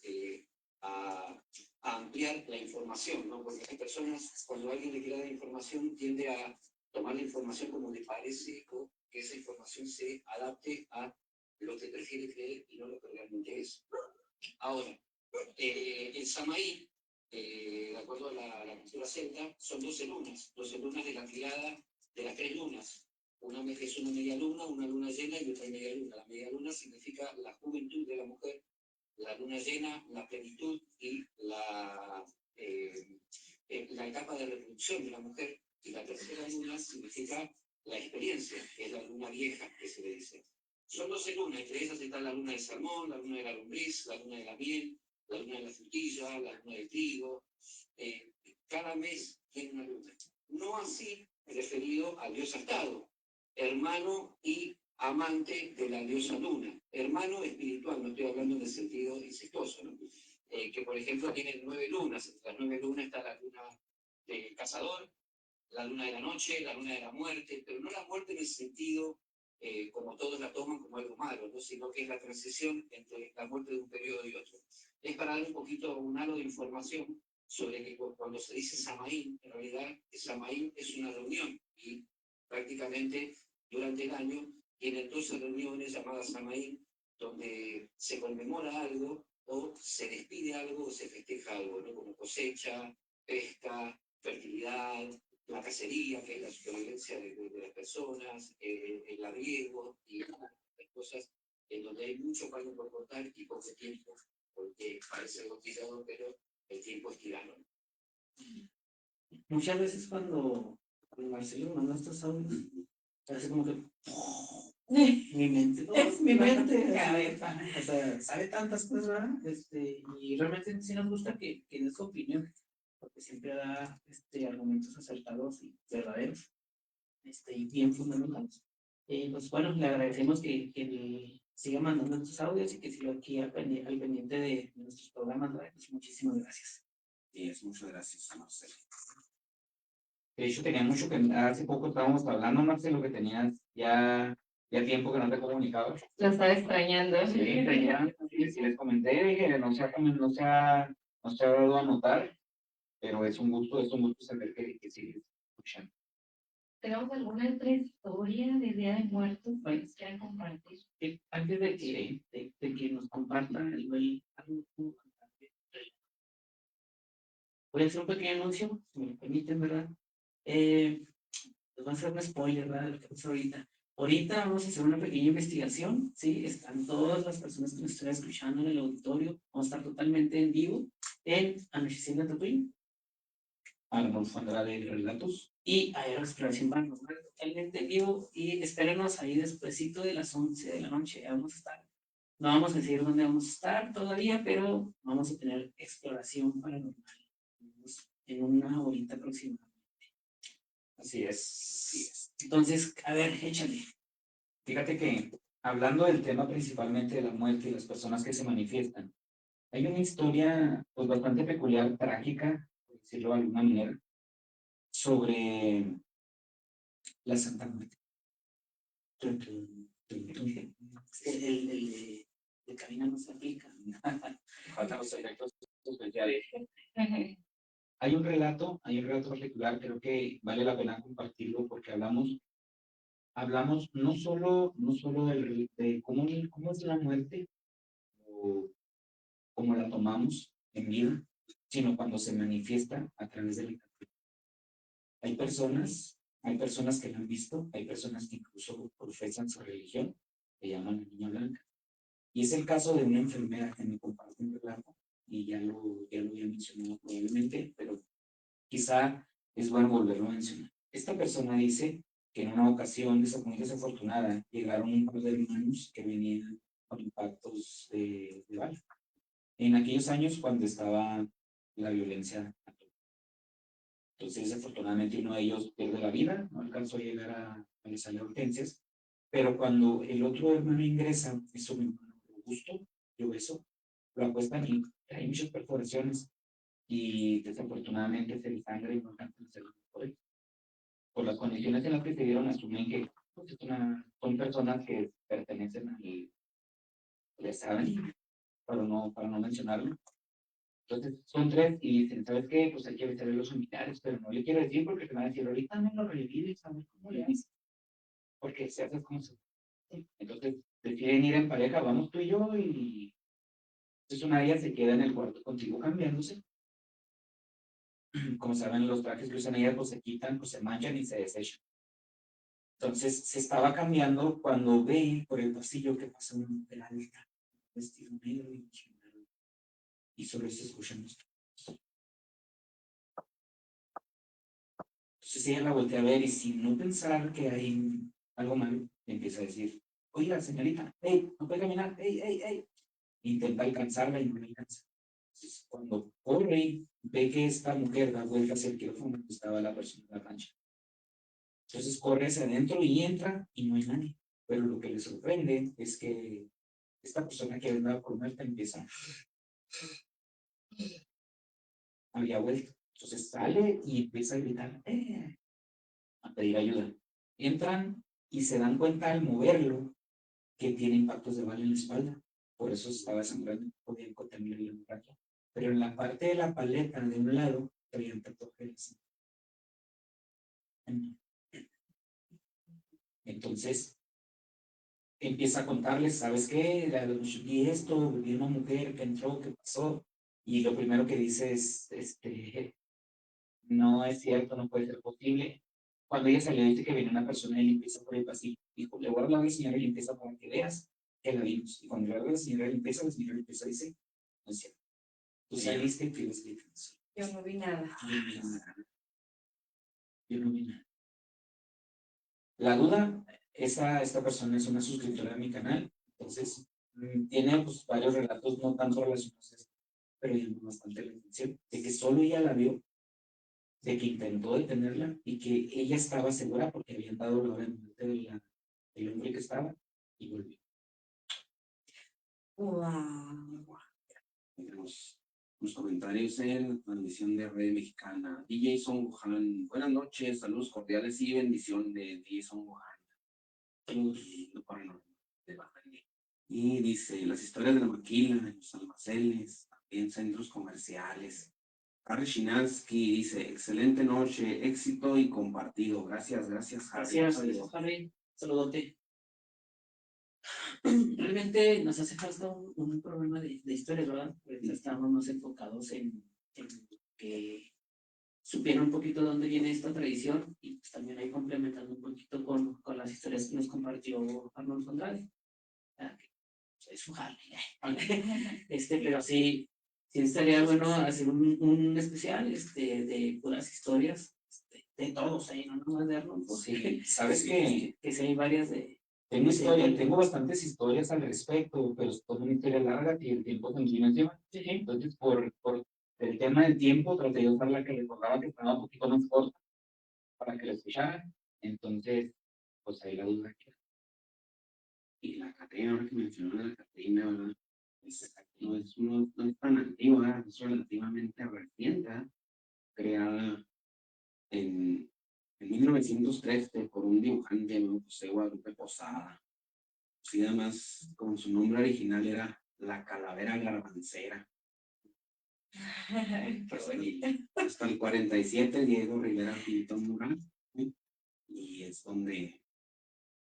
a ampliar la información, ¿no? Porque hay personas, cuando alguien le quiere dar información, tiende a tomar la información como le parece o que esa información se adapte a lo que prefiere creer y no lo que realmente es. Ahora, el Samaí, de acuerdo a la cultura celta, son 12 lunas de la triada de las 3 lunas. Una es una media luna, una luna llena y otra media luna. La media luna significa la juventud de la mujer, la luna llena, la plenitud y la etapa de reproducción de la mujer. Y la tercera luna significa la experiencia, que es la luna vieja, que se le dice. Son 12 lunas, entre ellas está la luna del salmón, la luna de la lombriz, la luna de la miel, la luna de la frutilla, la luna del trigo. Cada mes tiene una luna. No así referido al dios Astado, hermano y amante de la diosa luna. Hermano espiritual, no estoy hablando en el sentido incestuoso, ¿no? Que por ejemplo tiene 9 lunas. Entre las 9 lunas está la luna del cazador, la luna de la noche, la luna de la muerte, pero no la muerte en el sentido como todos la toman como algo malo, ¿no? Sino que es la transición entre la muerte de un periodo y otro. Es para dar un poquito, un halo de información sobre que cuando se dice Samaín, en realidad Samaín es una reunión y prácticamente durante el año tienen 12 reuniones llamadas Samaín, donde se conmemora algo o se despide algo o se festeja algo, ¿no? Como cosecha, pesca, fertilidad, la cacería, que es la supervivencia de las personas, el arriesgo y otras cosas en donde hay mucho paño por cortar y poco tiempo, porque parece algo tirado, pero el tiempo es tirano. Muchas veces cuando Marcelo manda estos audios, parece como que mi mente, es mi mente, cabeza. O sea, sabe tantas cosas, ¿verdad? Y realmente sí nos gusta que dé su opinión, porque siempre da argumentos acertados y verdaderos, y bien fundamentados. Pues bueno, le agradecemos que siga mandando estos audios y que siga aquí al pendiente de nuestros programas, ¿verdad? Pues muchísimas gracias. Y muchas gracias a Marcelo. De hecho, tenía mucho que hace poco estábamos hablando, Marcelo, que tenías ya tiempo que no te comunicabas. Lo estaba extrañando. Sí, sí, les comenté, dije, no se ha dado a notar, pero es un gusto saber que sigues escuchando. ¿Tenemos alguna otra historia de Día de Muertos que nos quieran compartir? Antes de que nos compartan voy a hacer un pequeño anuncio, si me lo permiten, ¿verdad? Les voy a hacer un spoiler, ¿verdad? De lo que pasa ahorita. Ahorita vamos a hacer una pequeña investigación, ¿sí? Están todas las personas que nos están escuchando en el auditorio. Vamos a estar totalmente en vivo en Anocheciendo Tatooine. Arnulfo Andrade de Relatos. Y Aeroexploración Bar, nos va a ver totalmente en vivo y espérenos ahí despuesito de las 11 de la noche. Vamos a estar, no vamos a decir dónde vamos a estar todavía, pero vamos a tener exploración paranormal en una horita aproximadamente. Así es. Entonces, a ver, échale. Fíjate que hablando del tema principalmente de la muerte y las personas que se manifiestan, hay una historia pues bastante peculiar, trágica, por decirlo de alguna manera, sobre la Santa Muerte. El camino no se aplica. Faltan los efectos especiales. Hay un relato particular, creo que vale la pena compartirlo porque hablamos no solo de cómo es la muerte o cómo la tomamos en vida, sino cuando se manifiesta a través del capítulo. Hay personas que la han visto, hay personas que incluso profesan su religión, que llaman la Niña Blanca. Y es el caso de una enfermera que me comparte un relato, y ya lo había mencionado probablemente, pero quizá es bueno volverlo a mencionar. Esta persona dice que en una ocasión muy desafortunada llegaron un par de hermanos que venían con impactos de bala. En aquellos años cuando estaba la violencia. Entonces, desafortunadamente, uno de ellos pierde la vida, no alcanzó a llegar a la sala de urgencias, pero cuando el otro hermano ingresa, es un hermano robusto, obeso, lo acuestan y hay muchas perforaciones y desafortunadamente se desangre y no alcanza a hacer nada. Por las condiciones en las que se dieron, asumen que pues, son personas que pertenecen al, ya saben, para no mencionarlo. Entonces, son tres y dicen, ¿sabes qué? Pues hay que avisar a los militares, pero no le quiero decir porque te van a decir, ahorita no lo revives, a ver cómo le haces. Porque se hace como se... Entonces, deciden ir en pareja, vamos tú y yo, y entonces una de ellas se queda en el cuarto contigo cambiándose. Como saben, los trajes que usan ellas, pues se quitan, pues se manchan y se desechan. Entonces, se estaba cambiando cuando ve por el pasillo que pasa una mujer alta, vestido negro y solo se escuchan los... Entonces ella la voltea a ver y sin no pensar que hay algo malo, empieza a decir, oiga, señorita, hey, no puede caminar, hey, hey, hey. Intenta alcanzarla y no la alcanza. Entonces, cuando corre, ve que esta mujer da vuelta hacia el quirófano donde estaba la persona en la cancha. Entonces corre hacia adentro y entra y no hay nadie. Pero lo que le sorprende es que esta persona que había dado por muerta empieza, había vuelto. Entonces sale y empieza a gritar, a pedir ayuda. Entran y se dan cuenta al moverlo que tiene impactos de bala en la espalda. Por eso estaba sangrando, podían contener la hemorragia. Pero en la parte de la paleta de un lado traían tatuajes. Entonces empieza a contarles, ¿sabes qué? Vi esto, vi una mujer que entró, ¿qué pasó? Y lo primero que dice es, no es cierto, no puede ser posible. Cuando ella salió, dice que viene una persona y limpieza por el pasillo. Dijo, le voy a hablar a la señora de limpieza para que veas que la vimos. Y cuando le habla a la señora de limpieza dice, no es cierto. Tú saliste y tienes que decir. Yo no vi nada. Yo no vi nada. La duda, esta persona es una suscriptora de mi canal, entonces tiene pues, varios relatos no tanto relacionados a esto, pero llamó bastante la atención de que solo ella la vio, de que intentó detenerla y que ella estaba segura porque habían dado la hora de muerte del hombre que estaba y volvió. Wow. Tenemos los comentarios en transmisión de Red Mexicana. DJ Son Gohan, buenas noches, saludos cordiales y bendición de DJ Son Gohan. Saludos de Bajaña. Y dice, las historias de la maquila, de los almacenes, también centros comerciales, Harry Shinansky dice, excelente noche, éxito y compartido. Gracias, Harry. Gracias, Harry. Saludote. Realmente nos hace falta un programa de historias, ¿verdad? Pues estamos más enfocados en que supieran un poquito de dónde viene esta tradición y pues también ahí complementando un poquito con las historias que nos compartió Arnold Andrade. Es su Harry. Pero sí estaría bueno hacer un especial de puras historias de todos ahí, no nomás de Arnold. Pues, Sí, sabes que sí hay varias de... tengo bastantes historias al respecto, pero es toda una historia larga y el tiempo se nos viene encima. Entonces, por el tema del tiempo, traté de usar la que recordaba que estaba un poquito más corta para que la escucharan. Entonces, pues ahí la duda queda. Y la Catrina, ahora que mencionó la Catrina, ¿verdad? No es tan antigua, es relativamente reciente, ¿eh? Creada en 1913 por un dibujante llamado José Guadalupe Posada. Sí, además, como su nombre original era La Calavera Garbancera. Hasta el 47, Diego Rivera pintó un mural, ¿sí? Y es donde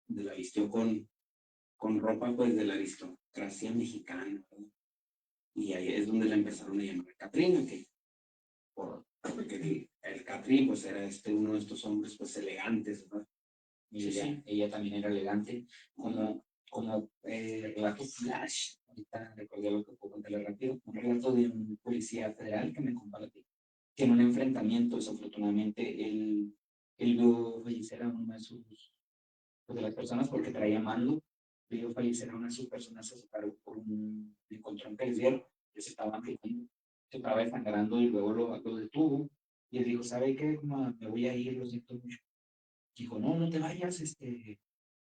la vistió con ropa pues de la aristocracia mexicana, ¿verdad? Y ahí es donde la empezaron a llamar Catrina, porque el Catrín pues era uno de estos hombres pues elegantes, ¿verdad? Y ella también era elegante, como relato flash. Ahorita recordé lo que puedo contarle rápido. Un relato de un policía federal que me compartió que en un enfrentamiento, desafortunadamente, él vio fallecer a una de de las personas porque traía mando. Vio fallecer a una de sus personas, se separó por un encontrón que les dieron, que se estaban quejando, se estaba desangrando y luego lo detuvo. Y él dijo: ¿sabe qué? Me voy a ir, lo siento mucho. Dijo: no te vayas,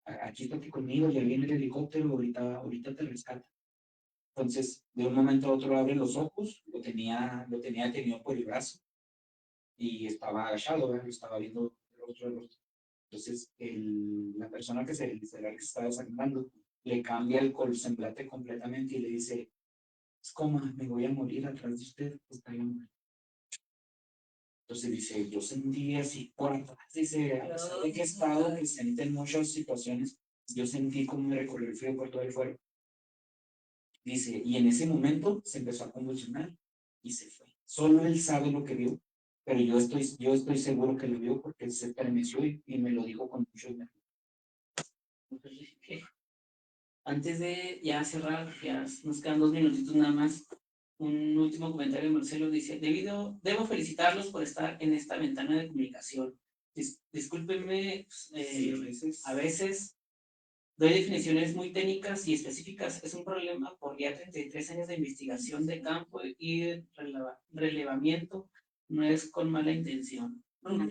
aquí estate conmigo, ya viene el helicóptero, ahorita te rescata. Entonces, de un momento a otro abre los ojos, lo tenía detenido por el brazo y estaba agachado, ¿verdad? Lo estaba viendo el rostro. Entonces, la persona que se estaba desangrando le cambia el semblante completamente y le dice: es como me voy a morir atrás de usted, está bien. Entonces dice: yo sentí así por atrás, dice, a pesar de que he estado presente en muchas situaciones, yo sentí como me recorrió el frío por todo el cuerpo. Dice, y en ese momento se empezó a convulsionar y se fue. Solo él sabe lo que vio, pero yo estoy seguro que lo vio porque se estremeció y me lo dijo con mucho nervio. Antes de ya cerrar, ya nos quedan 2 minutitos nada más. Un último comentario de Marcelo dice: debo felicitarlos por estar en esta ventana de comunicación. Discúlpenme, a veces doy definiciones muy técnicas y específicas. Es un problema por ya 33 años de investigación de campo y de relevamiento. No es con mala intención.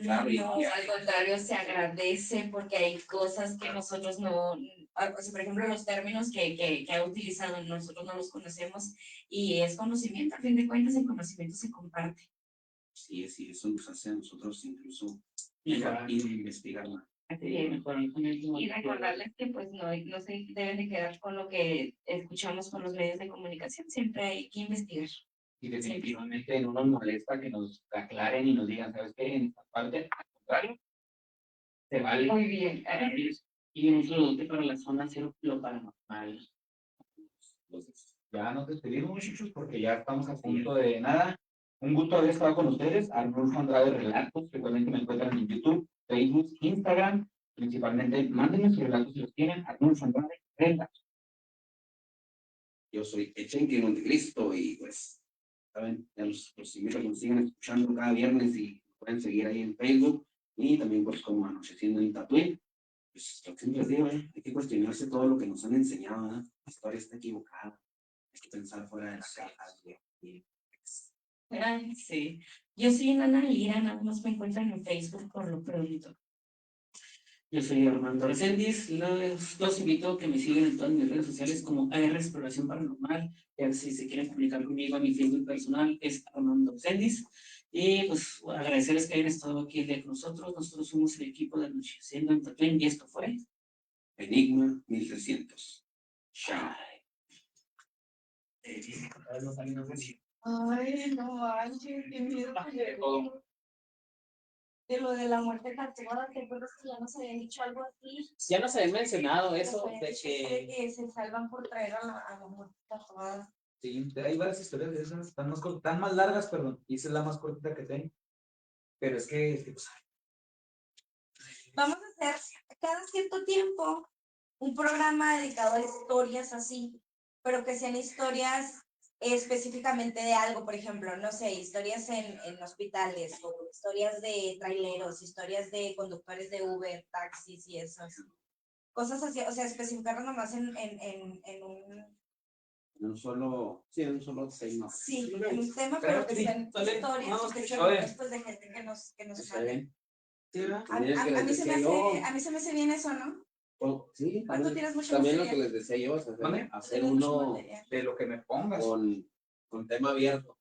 Claro, no, al contrario, se agradece porque hay cosas que nosotros no, o sea, por ejemplo, los términos que ha utilizado nosotros no los conocemos y es conocimiento, a fin de cuentas el conocimiento se comparte. Sí, eso nos hace a nosotros incluso ir a investigar más. Y recordarles que pues no se deben de quedar con lo que escuchamos con los medios de comunicación, siempre hay que investigar. Y definitivamente no nos molesta que nos aclaren y nos digan: ¿sabes qué? En esta parte, al contrario, se vale. Muy bien. Y un saludo para la zona cero, lo paranormal. Entonces, ya nos despedimos, muchachos, porque ya estamos a punto de nada. Un gusto haber estado con ustedes. Arnulfo Andrade Relatos. Recuerden que me encuentran en YouTube, Facebook, Instagram. Principalmente, mándenme sus relatos si los tienen. Arnulfo Andrade Relatos. Yo soy Echenque Montecristo y pues, saben, ya los invito a que nos sigan escuchando cada viernes y pueden seguir ahí en Facebook y también pues como Anocheciendo en Tatuín. Pues lo que siempre les digo, hay que cuestionarse todo lo que nos han enseñado, ¿eh? La historia está equivocada, hay que pensar fuera de la caja. Ay, sí. Yo soy Nana Lira, nada más me encuentran en Facebook por lo pronto. Yo soy Armando Reséndiz. Los invito a que me sigan en todas mis redes sociales como AR Exploración Paranormal. Ya si se quieren comunicar conmigo a mi Facebook personal es Armando Reséndiz. Y pues agradecerles que hayan estado aquí el día con nosotros. Nosotros somos el equipo de Anocheciendo en Tatuín y esto fue Enigma 1300. Chao. Ay, no manches, qué miedo. De lo de la muerte tatuada, ¿te acuerdas que ya nos habían dicho algo así? Ya nos habían mencionado eso, Nos habían de dicho eso de que que se salvan por traer a la muerte tatuada. Sí, hay varias historias de esas, están más largas, perdón, y esa es la más cortita que tengo. Pero es que, pues, Vamos a hacer cada cierto tiempo un programa dedicado a historias así, pero que sean historias específicamente de algo, por ejemplo, no sé, historias en hospitales, o historias de traileros, historias de conductores de Uber, taxis y esas cosas así, o sea, especificarlo nomás en un, En un solo, sí, en un solo tema. sí, en un tema, Claro pero que que sí, sean vale, historias vamos, y que que sean bien. después de gente que nos Está mande. bien. sí, ¿verdad? A También es que les mí se me decía yo. hace, a mí se me hace bien eso, ¿no? Sí, Pues tú también, tienes mucho también más lo que les decía yo, es ¿Mande? hacer Tienes mucho uno material. de lo que me pongas. con tema abierto.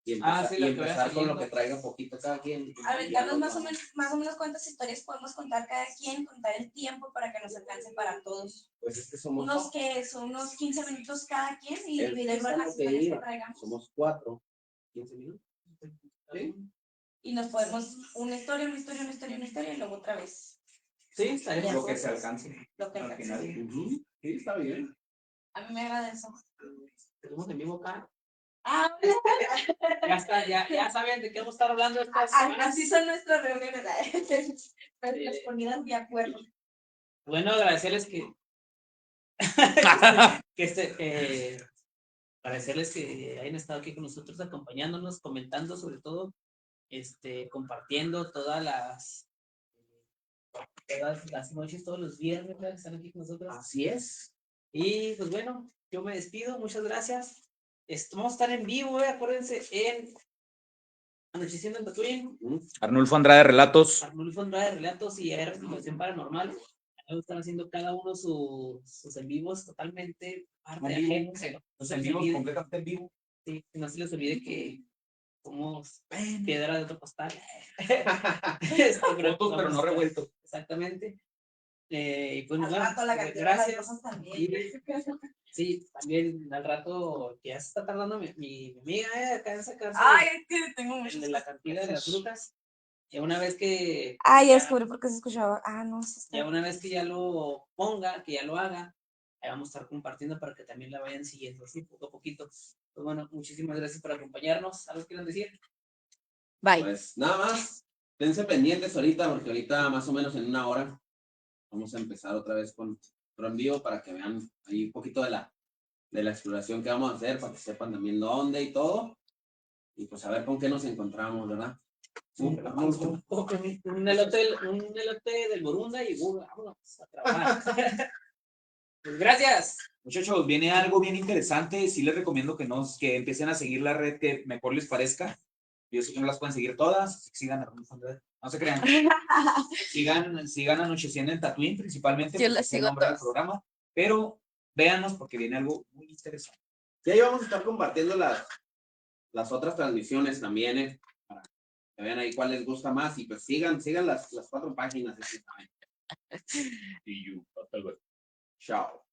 Y empezar, Sí, y lo que vaya empezar con lo saliendo. que traiga poquito cada quien. A ver, Ya danos nos más o menos cuántas historias podemos contar cada quien, contar el tiempo para que nos alcance para todos. Pues es que somos Unos que son unos 15 minutos cada quien y es dividirlo en las algo que historias que diga. traigamos. Somos 4, 15 minutos. ¿Sí? Y nos podemos una historia y luego otra vez. Sí, estaremos. Lo que se alcance. Lo que Al alcance. final. Ujú. Sí, está bien. A mí me agrada eso. Tenemos en vivo acá. Ah, Ya está, ya saben de qué vamos a estar hablando estas semanas. así son nuestras reuniones, nuestras comidas de acuerdo. Bueno, agradecerles agradecerles que hayan estado aquí con nosotros, acompañándonos, comentando sobre todo, compartiendo todas las noches, todos los viernes, ¿verdad? Están aquí con nosotros. Así es. Y pues bueno, yo me despido, muchas gracias. Vamos a estar en vivo, acuérdense, en Anocheciendo en Tatooine. Arnulfo Andrade Relatos. Arnulfo Andrade Relatos y Investigación Paranormal. Ahí están haciendo cada uno sus en vivos totalmente ajenos. Los en vivo, completamente en vivo. Sí, no se les olvide que somos piedra de otro costal. Fotos, pero no revuelto. Exactamente. Y pues Al bueno, rato la cantidad de las gracias. cosas también. Sí, también al rato ya se está tardando mi amiga acá en sacarse Ay, es que tengo muchas de la cantina de las frutas. Y una vez que Ay, ya descubrí por qué se escuchaba. Ah, no, sí está. ya una vez que ya lo ponga, que ya lo haga, ahí vamos a estar compartiendo para que también la vayan siguiendo así poco a poquito. Pues bueno, muchísimas gracias por acompañarnos. ¿Algo quieren decir? Bye. Pues nada más, tense pendientes ahorita, porque ahorita más o menos en una hora vamos a empezar otra vez con otro envío para que vean ahí un poquito de la exploración que vamos a hacer, para que sepan también dónde y todo. Y pues a ver con qué nos encontramos, ¿verdad? Un elote del Borunda y vámonos a trabajar. Pues gracias. Muchachos, viene algo bien interesante. Sí les recomiendo que empiecen a seguir la red que mejor les parezca. Yo sé que no las pueden seguir todas. Sigan a Arnulfo Andrade. No se crean. Sigan Anocheciendo en Tatooine, principalmente. Yo porque las es el sigo nombre del todas. programa. Pero véanos porque viene algo muy interesante. Y ahí vamos a estar compartiendo las otras transmisiones también, para que vean ahí cuál les gusta más. Y pues sigan las 4 páginas. Y you. Hasta luego. Chao.